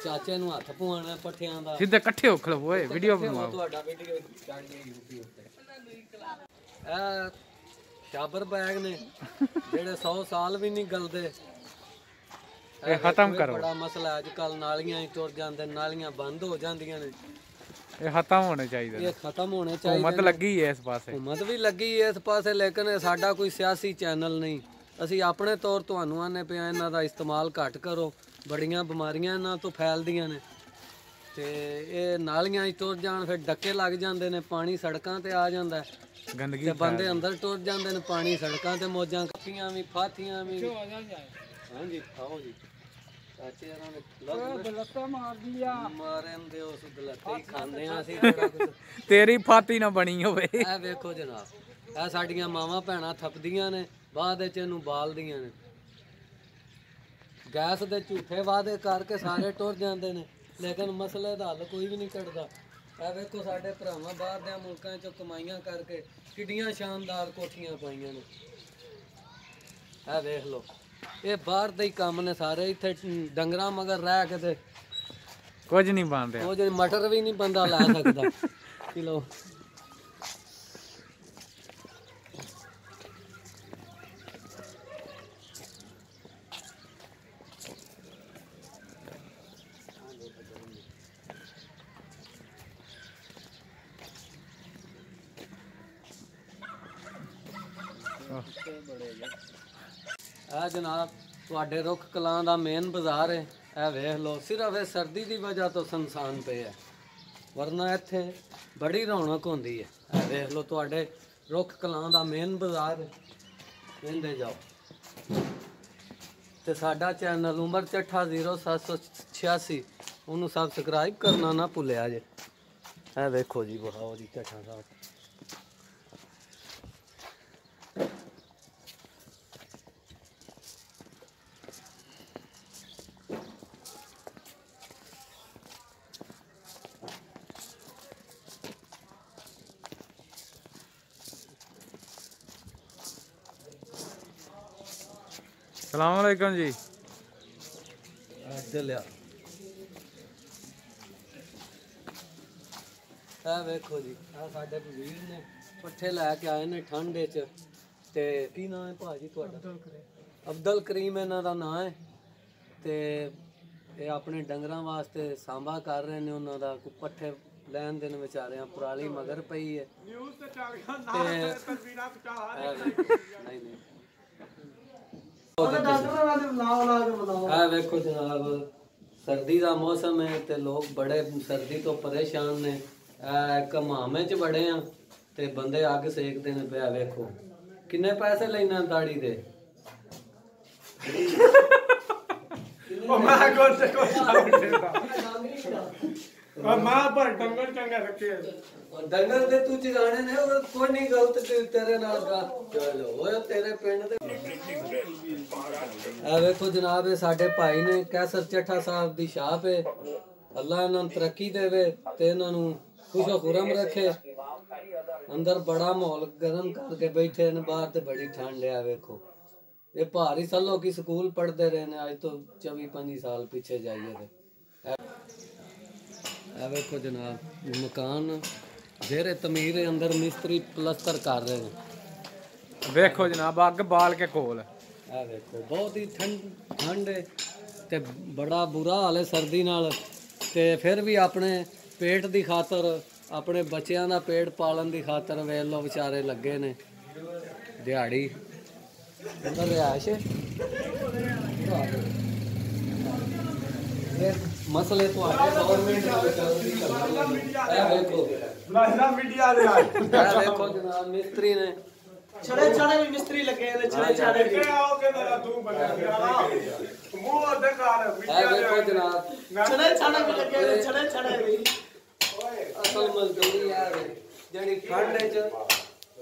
ਚਾਚੇ ਨੂੰ ਹੱਥ ਪਵਾਉਣਾ ਪੱਠਿਆਂ ਦਾ। ਸਿੱਧੇ ਇਕੱਠੇ ਹੋ ਖਲੋਏ ਵੀਡੀਓ ਬਣਵਾਓ। ਤੁਹਾਡਾ ਵੀਡੀਓ ਚੜ ਗਈ YouTube ਤੇ। ਇਹ ਸ਼ਾਬਰ ਬੈਗ ਨੇ ਜਿਹੜੇ 100 ਸਾਲ ਵੀ ਨਹੀਂ ਗਲਦੇ। ਇਹ ਖਤਮ ਕਰੋ। ਬੜਾ ਮਸਲਾ ਅੱਜ ਕੱਲ। ਨਾਲੀਆਂ ਹੀ ਤੁਰ ਜਾਂਦੇ, ਨਾਲੀਆਂ ਬੰਦ ਹੋ ਜਾਂਦੀਆਂ ਨੇ। ਇਹ ਖਤਮ ਹੋਣੇ ਚਾਹੀਦੇ ਨੇ। ਇਹ ਖਤਮ ਹੋਣੇ ਚਾਹੀਦੇ। ਹੁਕੂਮਤ ਲੱਗੀ ਹੈ ਇਸ ਪਾਸੇ। ਹੁਕੂਮਤ ਵੀ ਲੱਗੀ ਇਸ ਪਾਸੇ ਲੇਕਿਨ ਇਹ ਸਾਡਾ ਕੋਈ ਸਿਆਸੀ ਚੈਨਲ ਨਹੀਂ। ਅਸੀਂ ਆਪਣੇ ਤੌਰ ਤੁਹਾਨੂੰ ਆਨੇ ਪਿਆ ਇਹਨਾਂ ਦਾ ਇਸਤੇਮਾਲ ਘੱਟ ਕਰੋ। ਬੜੀਆਂ ਬਿਮਾਰੀਆਂ ਇਹਨਾਂ ਤੋਂ ਫੈਲਦੀਆਂ ਨੇ। ਤੇ ਇਹ ਨਾਲੀਆਂ 'ਚ ਤੁਰ ਜਾਣ ਫਿਰ ਡੱਕੇ ਲੱਗ ਜਾਂਦੇ ਨੇ। ਪਾਣੀ ਸੜਕਾਂ ਤੇ ਆ ਜਾਂਦਾ ਗੰਦਗੀ ਤੇ ਬੰਦੇ ਅੰਦਰ ਟੁਰ ਜਾਂਦੇ ਨੇ। ਪਾਣੀ ਸੜਕਾਂ ਤੇ ਮੌਜਾਂ ਕੱਪੀਆਂ ਵੀ ਫਾਥੀਆਂ ਵੀ। ਹਾਂਜੀ ਆਓ ਜੀ। ਚਾਚੇ ਇਹਨਾਂ ਨੇ ਲੱਤਾਂ ਮਾਰਦੀ ਆ। ਮਾਰਨ ਦੇ ਉਸ ਗਲਤੇ ਹੀ ਖਾਂਦੇ ਆ ਅਸੀਂ ਬੜਾ ਕੁਝ। ਤੇਰੀ ਫਾਤੀ ਨਾ ਬਣੀ ਹੋਵੇ। ਇਹ ਵੇਖੋ ਜਨਾਬ ਇਹ ਸਾਡੀਆਂ ਮਾਵਾਂ ਭੈਣਾਂ ਥੱਪਦੀਆਂ ਨੇ ਬਾਅਦ ਵਿੱਚ ਇਹਨੂੰ ਬਾਲਦੀਆਂ ਨੇ। ਗੈਸ ਦੇ ਝੂਠੇ ਵਾਅਦੇ ਕਰਕੇ ਸਾਰੇ ਟੁਰ ਜਾਂਦੇ ਨੇ ਲੇਕਿਨ ਮਸਲੇ ਦਾ ਹੱਲ ਕੋਈ ਵੀ ਨਹੀਂ ਕੱਢਦਾ। ਇਹ ਵੇਖੋ ਸਾਡੇ ਭਰਾਵਾਂ ਬਾਹਰ ਦੇ ਮੁਲਕਾਂ 'ਚੋਂ ਕਮਾਈਆਂ ਕਰਕੇ ਕਿੱਡੀਆਂ ਸ਼ਾਨਦਾਰ ਕੋਠੀਆਂ ਪਾਈਆਂ ਨੇ। ਇਹ ਵੇਖ ਲਓ ਇਹ ਬਾਹਰ ਦੇ ਹੀ ਕੰਮ ਨੇ ਸਾਰੇ। ਇੱਥੇ ਡੰਗਰਾਂ ਮਗਰ ਰਹਿ ਕੇ ਤੇ ਕੁਝ ਨਹੀਂ ਬਣ ਰਿਹਾ। ਉਹ ਜਿਹੜੇ ਮਟਰ ਵੀ ਨਹੀਂ ਬੰਦਾ ਲਾ ਸਕਦਾ ਕਿਲੋ। ਇਹ ਜਨਾਬ ਤੁਹਾਡੇ ਰੁੱਖ ਕਲਾਂ ਦਾ ਮੇਨ ਬਾਜ਼ਾਰ ਹੈ। ਇਹ ਵੇਖ ਲਓ ਸਿਰਫ ਇਹ ਸਰਦੀ ਦੀ ਵਜ੍ਹਾ ਤੋਂ ਸੁਨਸਾਨ ਪਿਆ ਵਰਨਾ ਇੱਥੇ ਬੜੀ ਰੌਣਕ ਹੁੰਦੀ ਹੈ। ਇਹ ਵੇਖ ਲਓ ਤੁਹਾਡੇ ਰੁੱਖ ਕਲਾਂ ਦਾ ਮੇਨ ਬਾਜ਼ਾਰ ਕਹਿੰਦੇ ਜਾਓ। ਤੇ ਸਾਡਾ ਚੈਨਲ ਉਮਰ ਚੱਠਾ 0786 ਉਹਨੂੰ ਸਬਸਕ੍ਰਾਈਬ ਕਰਨਾ ਨਾ ਭੁੱਲਿਆ ਜੇ। ਇਹ ਵੇਖੋ ਜੀ ਬਹਾਓ ਜੀ ਚੱਠਾ ਸਾਹਿਬ। ਸਲਾਮ ਅਲੈਕਮ ਜੀ। ਅੱਜ ਲਿਆ ਇਹ ਵੇਖੋ ਜੀ, ਆ ਸਾਡੇ ਵੀਰ ਨੇ ਪੱਠੇ ਲੈ ਕੇ ਆਏ ਨੇ ਠੰਡ ਚ। ਤੇ ਕੀ ਨਾਮ ਹੈ ਭਾਜੀ ਤੁਹਾਡਾ? ਅਬਦੁਲ ਕਰੀਮ ਇਹਨਾਂ ਦਾ ਨਾਮ ਹੈ। ਤੇ ਇਹ ਆਪਣੇ ਡੰਗਰਾਂ ਵਾਸਤੇ ਸਾਂਭਾ ਕਰ ਰਹੇ ਨੇ ਉਹਨਾਂ ਦਾ। ਕੋਈ ਪੱਠੇ ਲੈਣ ਦੇਣ ਵਿਚਾਰਿਆਂ, ਪਰਾਲੀ ਮਗਰ ਪਈ ਹੈ। ਨਹੀਂ ਨਹੀਂ ਇਹ ਵੇਖੋ ਜਨਾਬ, ਸਰਦੀ ਦਾ ਮੌਸਮ ਹੈ ਤੇ ਲੋਕ ਬੜੇ ਸਰਦੀ ਤੋਂ ਪਰੇਸ਼ਾਨ ਨੇ। ਇੱਕ ਹਮਾਮੇ ਚ ਬੜੇ ਆ ਤੇ ਬੰਦੇ ਅੱਗ ਸੇਕਦੇ ਨੇ ਪਿਆ। ਵੇਖੋ ਕਿੰਨੇ ਪੈਸੇ ਲੈਣਾ ਦਾੜੀ ਦੇ। ਡੰਗਰ ਦੇ ਤੂੰ ਚਗਾਣੇ ਨੇ, ਕੋਈ ਨਹੀਂ ਗਲਤ ਤੇਰੇ ਨਾਲ ਚਲੋ ਓਏ ਤੇਰੇ ਪਿੰਡ ਦੇ। ਇਹ ਵੇਖੋ ਜਨਾਬ, ਇਹ ਸਾਡੇ ਭਾਈ ਨੇ ਕੈਸਰ ਚੱਠਾ ਸਾਹਿਬ ਦੀ ਸ਼ਾਪ ਹੈ। ਅੱਲਾ ਇਹਨਾਂ ਨੂੰ ਤਰੱਕੀ ਦੇਵੇ ਤੇ ਇਹਨਾਂ ਨੂੰ ਖੁਸ਼ੋ ਖੁਰਮ ਰੱਖੇ। ਅੰਦਰ ਬੜਾ ਮਾਹੌਲ ਗਰਮ ਕਰਕੇ ਬੈਠੇ ਨੇ, ਬਾਹਰ ਤੇ ਬੜੀ ਠੰਡ ਆ। ਵੇਖੋ ਇਹ ਭਾਰੀ ਸਾਲੋਂ ਕੀ ਸਕੂਲ ਪੜ੍ਹਦੇ ਰਹੇ ਨੇ, ਅੱਜ ਤੋਂ 24-25 ਸਾਲ ਪਿੱਛੇ ਜਾਈਏ ਤੇ। ਇਹ ਵੇਖੋ ਜਨਾਬ, ਮਕਾਨ ਜ਼ੇਰੇ ਤਮੀਰ ਅੰਦਰ ਮਿਸਤਰੀ ਪਲਸਤਰ ਕਰ ਰਹੇ ਨੇ। ਵੇਖੋ ਜਨਾਬ, ਅੱਗ ਬਾਲ ਕੇ ਕੋਲ। ਇਹ ਵੇਖੋ ਬਹੁਤ ਹੀ ਠੰਡ ਹੈ ਤੇ ਬੜਾ ਬੁਰਾ ਹਾਲ ਹੈ ਸਰਦੀ ਨਾਲ। ਤੇ ਫਿਰ ਵੀ ਆਪਣੇ ਪੇਟ ਦੀ ਖਾਤਰ, ਆਪਣੇ ਬੱਚਿਆਂ ਦਾ ਪੇਟ ਪਾਲਣ ਦੀ ਖਾਤਰ ਵੇਖ ਲੋ ਵਿਚਾਰੇ ਲੱਗੇ ਨੇ ਦਿਹਾੜੀ। ਅੰਦਰ ਰਿਹਾਇਸ਼ ਇਹ ਮਸਲੇ ਤੁਹਾਡੇ ਗਵਰਨਮੈਂਟ ਨਾਲ ਚੱਲਦੀ ਕਰਨੀ। ਇਹ ਵੇਖੋ ਇਹ ਵੇਖੋ ਜਨਾਬ, ਮਿਸਤਰੀ ਨੇ ਛੜੇ ਛੜੇ ਵੀ ਮਿਸਤਰੀ ਲੱਗੇ ਨੇ। ਛੜੇ ਛੜੇ ਵੀ ਇਹ ਵੇਖੋ ਜਨਾਬ, ਛੜੇ ਛੜੇ ਵੀ ਲੱਗੇ ਨੇ। ਛੜੇ ਛੜੇ ਵੀ ਅਸਲ ਮਜ਼ਦੂਰੀ ਹੈ ਜਿਹੜੀ ਠੰਡ ਚ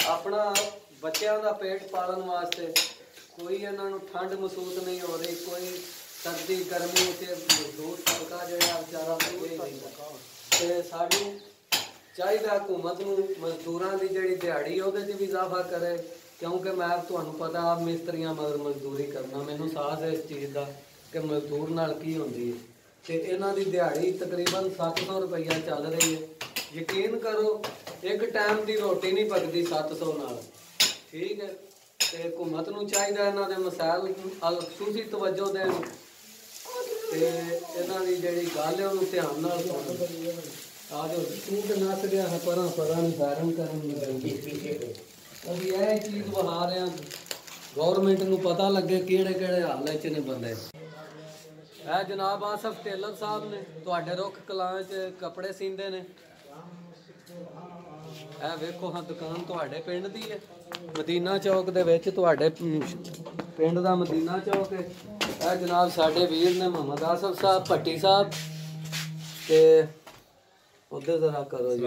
ਆਪਣਾ ਬੱਚਿਆਂ ਦਾ ਪੇਟ ਪਾਲਣ ਵਾਸਤੇ। ਕੋਈ ਇਹਨਾਂ ਨੂੰ ਠੰਡ ਮਹਿਸੂਸ ਨਹੀਂ ਹੋ ਰਹੀ, ਕੋਈ ਸਰਦੀ ਗਰਮੀ ਤੇ ਮਜ਼ਦੂਰ ਤਬਕਾ ਜਿਹੜਾ ਵਿਚਾਰਾ ਕੋਈ ਨਹੀਂ। ਤੇ ਸਾਨੂੰ ਚਾਹੀਦਾ ਹਕੂਮਤ ਨੂੰ ਮਜ਼ਦੂਰਾਂ ਦੀ ਜਿਹੜੀ ਦਿਹਾੜੀ ਉਹਦੇ 'ਚ ਵੀ ਇਜ਼ਾਫਾ ਕਰੇ, ਕਿਉਂਕਿ ਮੈਂ ਤੁਹਾਨੂੰ ਪਤਾ ਆਪ ਮਿਸਤਰੀਆਂ ਮਗਰ ਮਜ਼ਦੂਰੀ ਕਰਨਾ, ਮੈਨੂੰ ਸਾਥ ਹੈ ਇਸ ਚੀਜ਼ ਦਾ ਕਿ ਮਜ਼ਦੂਰ ਨਾਲ ਕੀ ਹੁੰਦੀ ਹੈ। ਤੇ ਇਹਨਾਂ ਦੀ ਦਿਹਾੜੀ ਤਕਰੀਬਨ 700 ਰੁਪਈਆ ਚੱਲ ਰਹੀ ਹੈ। ਯਕੀਨ ਕਰੋ ਇੱਕ ਟਾਈਮ ਦੀ ਰੋਟੀ ਨਹੀਂ ਪਕਦੀ 700 ਨਾਲ। ਠੀਕ ਹੈ, ਤੇ ਹਕੂਮਤ ਨੂੰ ਚਾਹੀਦਾ ਇਹਨਾਂ ਦੇ ਮਸਾਇਲ ਖਸੂਸੀ ਤਵੱਜੋ ਦੇਣ ਤੇ ਇਹਨਾਂ ਦੀ ਜਿਹੜੀ ਗੱਲ ਹੈ ਉਹਨੂੰ ਧਿਆਨ ਨਾਲ ਸੁਣਨ। ਆ ਜੋ ਤੂੰ ਤੇ ਨੱਸ ਗਿਆ ਹੈ ਪਰਾਂ ਨਹੀਂ ਫਾਇਰਿੰਗ ਕਰਨ ਦੀ। ਅਸੀਂ ਇਹ ਚੀਜ਼ ਵਹਾ ਰਹੇ ਹਾਂ, ਗੌਰਮੈਂਟ ਨੂੰ ਪਤਾ ਲੱਗੇ ਕਿਹੜੇ ਕਿਹੜੇ ਹਾਲ 'ਚ ਨੇ ਬੰਦੇ। ਇਹ ਜਨਾਬ ਆਸਫ ਟੇਲਰ ਸਾਹਿਬ ਨੇ, ਤੁਹਾਡੇ ਰੁੱਖ ਕਲਾਂ 'ਚ ਕੱਪੜੇ ਸੀਂਦੇ ਨੇ। ਇਹ ਵੇਖੋ ਹਾਂ ਦੁਕਾਨ ਤੁਹਾਡੇ ਪਿੰਡ ਦੀ ਹੈ, ਮਦੀਨਾ ਚੌਕ ਦੇ ਵਿੱਚ। ਤੁਹਾਡੇ ਪਿੰਡ ਦਾ ਮਦੀਨਾ ਚੌਕ ਹੈ। ਇਹ ਜਨਾਬ ਸਾਡੇ ਵੀਰ ਨੇ ਮੁਹੰਮਦ ਆਸਫ ਸਾਹਿਬ ਭੱਟੀ ਸਾਹਿਬ। ਤੇ ਉਧਰ ਜ਼ਰਾ ਕਰੋ ਜੀ,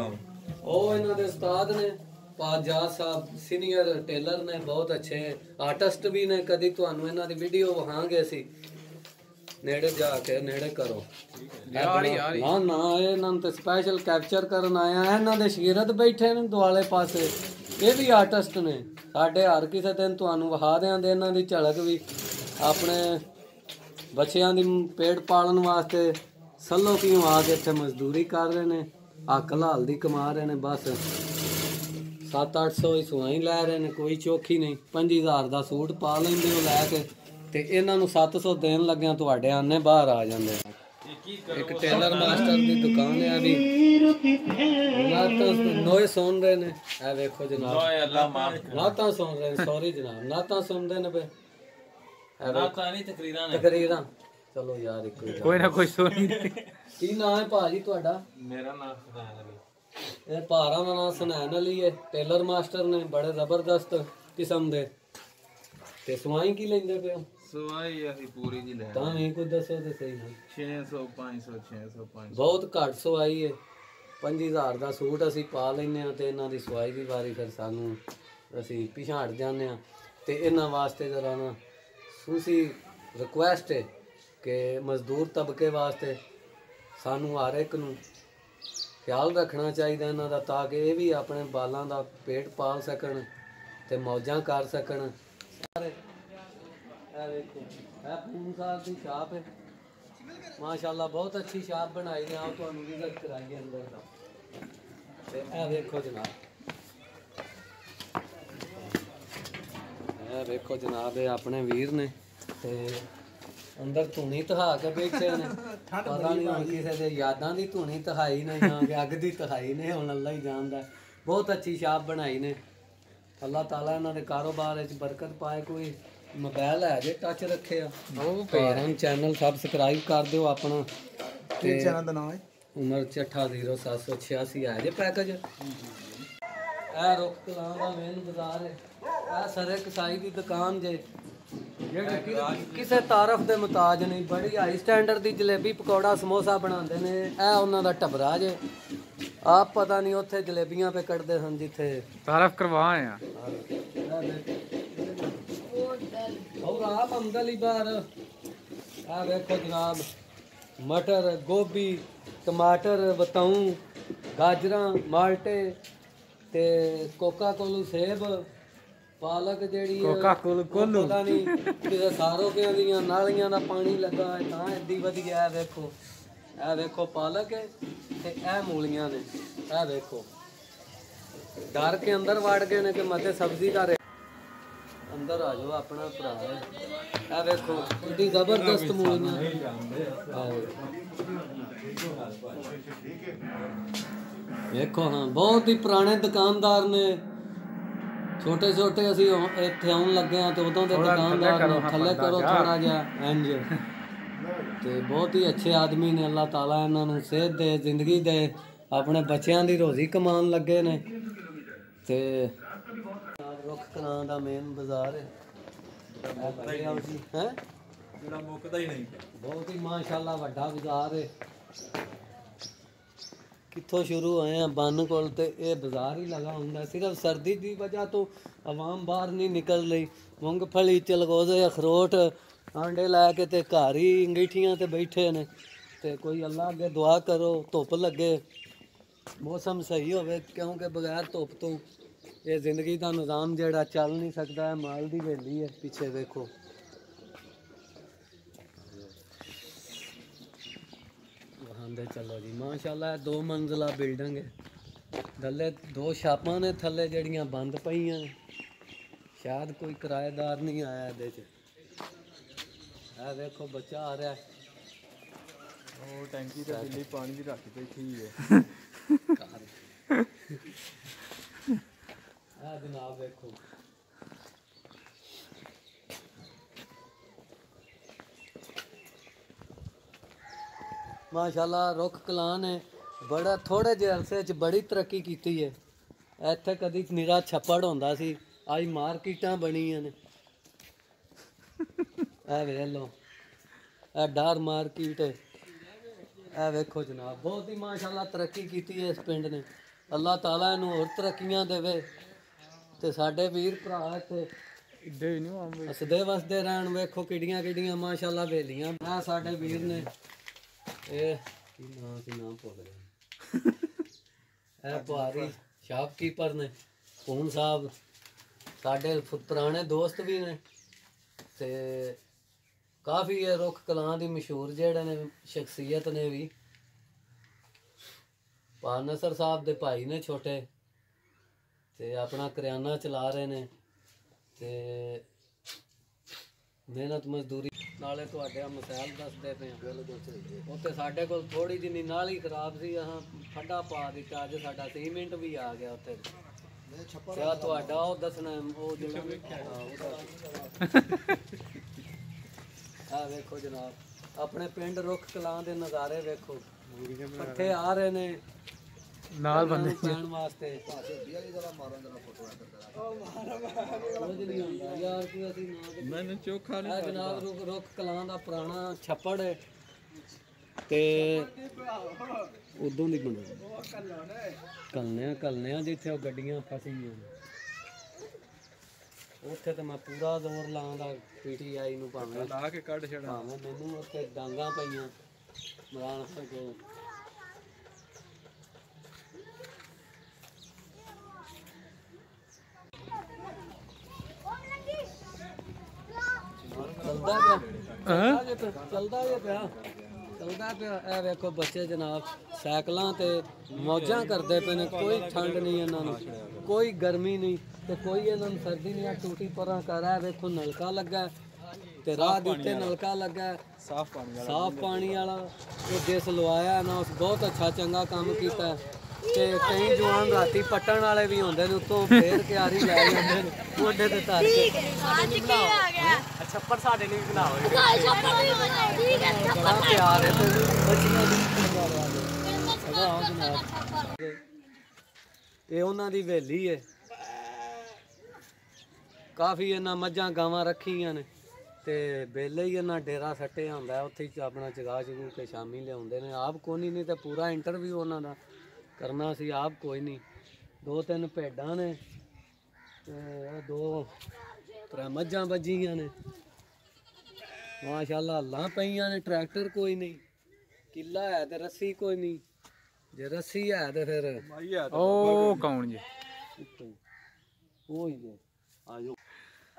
ਉਹ ਇਹਨਾਂ ਦੇ ਉਸਤਾਦ ਨੇ ਪਾਜਾਦ ਸਾਹਿਬ, ਸੀਨੀਅਰ ਟੇਲਰ ਨੇ, ਬਹੁਤ ਅੱਛੇ ਆਰਟਿਸਟ ਵੀ ਨੇ। ਕਦੀ ਤੁਹਾਨੂੰ ਇਹਨਾਂ ਦੀ ਵੀਡੀਓ ਵਿਖਾਵਾਂਗੇ ਅਸੀਂ, ਨੇੜੇ ਜਾ ਕੇ ਨੇੜੇ ਕਰੋ। ਨਾ ਨਾ ਇਹਨਾਂ ਨੂੰ ਤੇ ਸਪੈਸ਼ਲ ਕੈਪਚਰ ਕਰਨ ਆਇਆ। ਇਹਨਾਂ ਦੇ ਸ਼ਗਿਰਦ ਬੈਠੇ ਨੇ ਦੁਆਲੇ ਪਾਸੇ, ਇਹ ਵੀ ਆਰਟਿਸਟ ਨੇ ਸਾਡੇ। ਹਰ ਕਿਸੇ ਦਿਨ ਤੁਹਾਨੂੰ ਵਿਖਾ ਦਿਆਂਗੇ ਇਹਨਾਂ ਦੀ ਝਲਕ ਵੀ। ਆਪਣੇ ਬੱਚਿਆਂ ਦੀ ਪੇਟ ਪਾਲਣ ਵਾਸਤੇ ਸੱਲੋ ਕਿਉਂ ਆ ਕੇ ਇੱਥੇ ਮਜ਼ਦੂਰੀ ਕਰ ਰਹੇ ਨੇ, ਹੱਕ ਹਲਾਲ ਦੀ ਕਮਾ ਰਹੇ ਨੇ। ਬਸ 700-800 ਹੀ ਸਵਾਈ ਲੈ ਰਹੇ ਨੇ, ਕੋਈ ਚੌਖੀ ਨਹੀਂ। 5000 ਦਾ ਸੂਟ ਪਾ ਲੈਂਦੇ ਉਹ ਲੈ ਕੇ, ਤੇ ਇਹਨਾਂ ਨੂੰ 700 ਦੇਣ ਲੱਗਿਆ ਤੁਹਾਡੇ ਆਨੇ ਬਾਹਰ ਆ ਜਾਂਦੇ। ਇੱਕ ਟੇਲਰ ਮਾਸਟਰ ਦੀ ਦੁਕਾਨ ਹੈ ਵੀ ਨੋਏ ਸੁਣ ਰਹੇ ਨੇ। ਇਹ ਵੇਖੋ ਜਨਾਬ, ਨਾਤਾਂ ਸੁਣ ਰਹੇ ਨੇ। ਸੌਰੀ ਜਨਾਬ, ਨਾਤਾਂ ਸੁਣਦੇ ਨੇ ਪਏ। ਨਾਤਾਂ ਨਹੀਂ ਤਕਰੀਰਾਂ। ਚਲੋ ਯਾਰ ਇੱਕ ਕੋਈ ਨਾ ਕੋਈ ਸੁਣੀ। ਕੀ ਨਾਮ ਹੈ ਭਾਜੀ ਤੁਹਾਡਾ? ਮੇਰਾ ਨਾਮ ਸੁਨੈਨ ਅਲੀ। ਇਹ ਭਾਰਾਂ ਦਾ ਨਾਮ ਸੁਨੈਨ ਅਲੀ ਹੈ। ਟੇਲਰ ਮਾਸਟਰ ਨੇ ਬੜੇ ਜ਼ਬਰਦਸਤ ਕਿਸਮ ਦੇ। ਤੇ ਸਵਾਈ ਕੀ ਲੈਂਦੇ ਪਏ ਹੋ? ਸਵਾਈ ਅਸੀਂ ਪੂਰੀ ਜੀ ਲੈ ਤਾਂ ਨਹੀਂ ਕੋਈ ਦੱਸੋ ਤੇ ਸਹੀ। 600 500 600 500 ਬਹੁਤ ਘੱਟ ਸਵਾਈ ਹੈ। 5000 ਦਾ ਸੂਟ ਅਸੀਂ ਪਾ ਲੈਂਦੇ ਹਾਂ ਤੇ ਇਹਨਾਂ ਦੀ ਸਵਾਈ ਦੀ ਵਾਰੀ ਫਿਰ ਸਾਨੂੰ ਅਸੀਂ ਪਿਛਾਂ ਹਟ ਜਾਂਦੇ ਹਾਂ। ਤੇ ਇਹਨਾਂ ਵਾਸਤੇ ਜਰਾ ਨਾ ਖੂਸੀ ਰਿਕੁਐਸਟ ਹੈ ਕਿ ਮਜ਼ਦੂਰ ਤਬਕੇ ਵਾਸਤੇ ਸਾਨੂੰ ਹਰ ਇੱਕ ਨੂੰ ਖਿਆਲ ਰੱਖਣਾ ਚਾਹੀਦਾ ਇਹਨਾਂ ਦਾ, ਤਾਂ ਕਿ ਇਹ ਵੀ ਆਪਣੇ ਬਾਲਾਂ ਦਾ ਪੇਟ ਪਾਲ ਸਕਣ ਤੇ ਮੌਜਾਂ ਕਰ ਸਕਣ। ਇਹ ਵੇਖੋ ਇਹ ਪੂਨ ਸਾਹਿਬ ਦੀ ਛਾਪ ਹੈ ਮਾਸ਼ਾਅੱਲਾ ਬਹੁਤ ਅੱਛੀ ਛਾਪ ਬਣਾਈ ਨੇ। ਆਓ ਤੁਹਾਨੂੰ ਵਿਜ਼ਿਟ ਕਰਾਈਏ ਅੰਦਰ ਦਾ। ਤੇ ਇਹ ਵੇਖੋ ਜਨਾਬ, ਇਹ ਵੇਖੋ ਜਨਾਬ ਇਹ ਆਪਣੇ ਵੀਰ ਨੇ ਤੇ ਅੰਦਰ ਧੂਣੀ ਤਹਾ ਕੇ ਬੈਠੇ ਨੇ। ਪਤਾ ਨਹੀਂ ਹੁਣ ਕਿਸੇ ਦੇ ਯਾਦਾਂ ਦੀ ਧੂਣੀ ਤਹਾਈ ਨੇ ਜਾਂ ਕਿ ਅੱਗ ਦੀ ਤਹਾਈ ਨੇ, ਹੁਣ ਅੱਲਾ ਹੀ ਜਾਣਦਾ। ਬਹੁਤ ਅੱਛੀ ਛਾਪ ਬਣਾਈ ਨੇ। ਅੱਲਾਹ ਤਾਲਾ ਇਹਨਾਂ ਦੇ ਕਾਰੋਬਾਰ ਵਿੱਚ ਬਰਕਤ ਪਾਏ। ਕੋਈ ਮੋਬਾਈਲ ਹੈ ਜੇ ਟੱਚ ਰੱਖੇ ਆ ਉਹ ਭੈਣ ਚੈਨਲ ਸਬਸਕ੍ਰਾਈਬ ਕਰ ਦਿਓ ਆਪਣਾ। ਤੇ ਚੈਨਲ ਦਾ ਨਾਮ ਹੈ ਉਮਰ ਚੱਠਾ 0786 ਹੈ ਜੇ ਪੈਕੇਜ। ਇਹ ਰੁੱਖ ਕਲਾਂ ਦਾ ਮੇਨ ਬਾਜ਼ਾਰ ਹੈ। ਇਹ ਸਾਰੇ ਕਸਾਈ ਦੀ ਦੁਕਾਨ ਜੇ ਜਿਹੜੇ ਕਿਸੇ ਤਾਰਫ ਦੇ ਮੁਤਾਜ ਨਹੀਂ। ਬੜੀ ਹਾਈ ਸਟੈਂਡਰਡ ਦੀ ਜਲੇਬੀ ਪਕੌੜਾ ਸਮੋਸਾ ਬਣਾਉਂਦੇ ਨੇ। ਇਹ ਉਹਨਾਂ ਦਾ ਟਬਰਾ ਜੇ। ਆਪ ਪਤਾ ਨਹੀਂ ਉੱਥੇ ਜਲੇਬੀਆਂ ਪੇ ਕੱਢਦੇ ਹਨ ਜਿੱਥੇ ਤਾਰਫ ਕਰਵਾਏ ਆ। और आप अंदर ही बाहर आ देखो जनाब मटर गोभी टमाटर बताऊं गाजरा माल्टे ते कोका कोलू सेब पालक जेड़ी कोका कोलू कोलू पता नहीं किसे सारों के दियां नालियां दा पानी लगा है तां एडी वधिया है। देखो पालक है ते ए मूलियां ने। ए देखो डर के अंदर वड़ गए ने कि मते सब्जी का अंदर आ जाओ अपना भरा है। ए देखो इतनी जबरदस्त मूलियां देखो। हाँ बहुत ही पुराने दुकानदार ने। छोटे छोटे असी इत्थे आउण लगे हाँ तो उदों दे दुकानदार ने। थल्ले करो थोड़ा जिहा इंज ते बहुत ही अच्छे आदमी ने। अल्लाह ताला इन्हां नूं सेहत दे जिंदगी दे अपने बच्चों की रोजी कमान लगे ने। ते रुख कलां दा मेन बाजार है ਜਿਹੜਾ ਮੁੱਕਦਾ ਹੀ ਨਹੀਂ। बहुत ही माशाल्लाह वड्डा बाजार है। कित्थों शुरू होए हैं बन कोल ते ये बाजार ही लगा हुंदा। सिर्फ सर्दी की वजह तो आवाम बाहर नहीं निकल रही। मूंगफली चलगोजे अखरोट आंडे लैके ते घर ही अंगीठियां ते बैठे ने। ते कोई अल्लाह अगे दुआ करो धुप लगे मौसम सही होवे क्योंकि बगैर धुप तो ये जिंदगी का निज़ाम जेड़ा चल नहीं सकता है। माल दी वेली है पीछे देखो। वहां चलो जी माशाल्लाह 2 मंजिला बिल्डिंग है। थल्ले 2 छापां ने थल्ले जड़ियां बंद पईयां ने। शायद कोई किराएदार नहीं आया इहदे च। ਇਹ देखो बच्चा आ रहा है। ਉਹ ਟੈਂਕੀ ਤੇ ਬਿੱਲੀ ਪਾਣੀ ਦੀ ਰੱਖ ਬੈਠੀ ਹੈ। जनाब देखो माशाल्लाह रुख कलां ने बड़ा थोड़े जे अरसे च बड़ी तरक्की की है। इत्थे कदी निरा छप्पड़ होंदा सी अज मार्केटां बणीਆਂ ने। ਇਹ ਵੇਖ ਲਓ ਇਹ ਡਾਰ मार्केट है। ਇਹ ਵੇਖੋ जनाब बहुत ही माशाल्लाह तरक्की की है इस पिंड ने। अल्लाह ताला इनू होर तरक्कियां देवे ते साडे वीर भरा इत्थे इड्डे ही नहीं आंबे हसदे वसदे रहन। वेखो किडियां किडियां माशाल्लाह वेलियां। आ साडे वीर ने ए की नाम भुल गया। ए पुआरी शॉपकीपर ने पून साहब साडे पुराने दोस्त भी ने ते काफ़ी ये रुख कलां दी मशहूर जेड़े ने शख्सियत ने भी। पानसर साहब दे भाई ने छोटे ते अपना करियाना चला रहे ने ते मेहनत मजदूरी नाले तुहाडे मसैल दसदे पे उत्ते साडे कोल थोड़ी जिन्नी नाली खराब सी अहां फड्डा पा दित्ता। अज साडा सीमेंट भी आ गया उत्ते ते तुहाडा ओह दसना ओह जेड़ा वेखो जनाब अपने पिंड रुख कलां दे नज़ारे वेखो। इकट्ठे आ रहे ने नाल बंदे पैण वास्ते। ਮੈਨੂੰ ਚੋਖਾ ਇਹ ਜਨਾਬ रुख कलां दा पुराना छप्पड़ है ते उदों दी बनी कलने जिथे वो गड्डियां फसियां उत्थे तो मैं पूरा जोर लांदा PTI नूं भावें ਲਾ ਕੇ ਕੱਢ ਛੜਾ। भावें मैनूं उत्थे डांगां पईयां मरान सके। ਚੱਲਦਾ ਪਿਆ ਇਹ ਵੇਖੋ ਬੱਚੇ ਜਨਾਬ ਸਾਈਕਲਾਂ ਤੇ ਮੌਜਾਂ ਕਰਦੇ ਪਏ ਨੇ। ਕੋਈ ਠੰਡ ਨਹੀਂ ਇਹਨਾਂ ਨੂੰ, ਕੋਈ ਗਰਮੀ ਨਹੀਂ ਤੇ ਕੋਈ ਇਹਨਾਂ ਨੂੰ ਸਰਦੀ ਨਹੀਂ। ਆ ਟੂਟੀ ਪਰਾਂ ਕਰ ਆ ਵੇਖੋ ਨਲਕਾ ਲੱਗਾ ਤੇ ਰਾਹ ਦੇ ਉੱਤੇ ਨਲਕਾ ਲੱਗਾ ਸਾਫ਼ ਪਾਣੀ ਵਾਲਾ। ਇਹ ਜਿਸ ਲਵਾਇਆ ਨਾ ਉਸ ਬਹੁਤ ਅੱਛਾ ਚੰਗਾ ਕੰਮ ਕੀਤਾ। ਤੇ ਕਈ ਜਵਾਨ ਰਾਤੀ ਪੱਟਣ ਵਾਲੇ ਵੀ ਹੁੰਦੇ ਨੇ, ਉੱਤੋਂ ਫੇਰ ਕਿਆਰੀ ਲੈ ਜਾਂਦੇ ਨੇ ਮੋਢੇ ਤੇ ਧਰ ਕੇ। ਛੱਪੜ ਸਾਡੇ ਲਈ ਬਣਾਓ ਬੜਾ ਪਿਆਰ ਹੈ ਤੇ ਬੱਚੀਆਂ ਦੀ ਇਹ ਉਹਨਾਂ ਦੀ ਹਵੇਲੀ ਹੈ। ਕਾਫੀ ਇਹਨਾਂ ਮੱਝਾਂ ਗਾਵਾਂ ਰੱਖੀਆਂ ਨੇ ਤੇ ਬੇਲੇ ਹੀ ਇਹਨਾਂ ਡੇਰਾ ਸੱਟਿਆ ਹੁੰਦਾ, ਉੱਥੇ ਹੀ ਆਪਣਾ ਚਗਾ ਚਗੂ ਕੇ ਸ਼ਾਮੀ ਲਿਆਉਂਦੇ ਨੇ। ਆਪ ਕੋਈ ਨਹੀਂ ਤੇ ਪੂਰਾ ਇੰਟਰਵਿਊ ਉਹਨਾਂ ਦਾ ਕਰਨਾ ਸੀ, ਆਪ ਕੋਈ ਨਹੀਂ। 2-3 ਭੇਡਾਂ ਨੇ ਤੇ 2-3 ਮੱਝਾਂ ਵੱਜੀਆਂ ਨੇ ਮਾਸ਼ਾਅੱਲਾ। ਹੱਲਾਂ ਪਈਆਂ ਨੇ, ਟਰੈਕਟਰ ਕੋਈ ਨਹੀਂ, ਕਿੱਲਾ ਹੈ ਤੇ ਰੱਸੀ ਕੋਈ ਨਹੀਂ। ਜੇ ਰੱਸੀ ਹੈ ਤੇ ਫਿਰ ਉਹ ਕੌਣ ਜੀ? ਉਹ ਹੀ ਜੇ ਆਜੋ।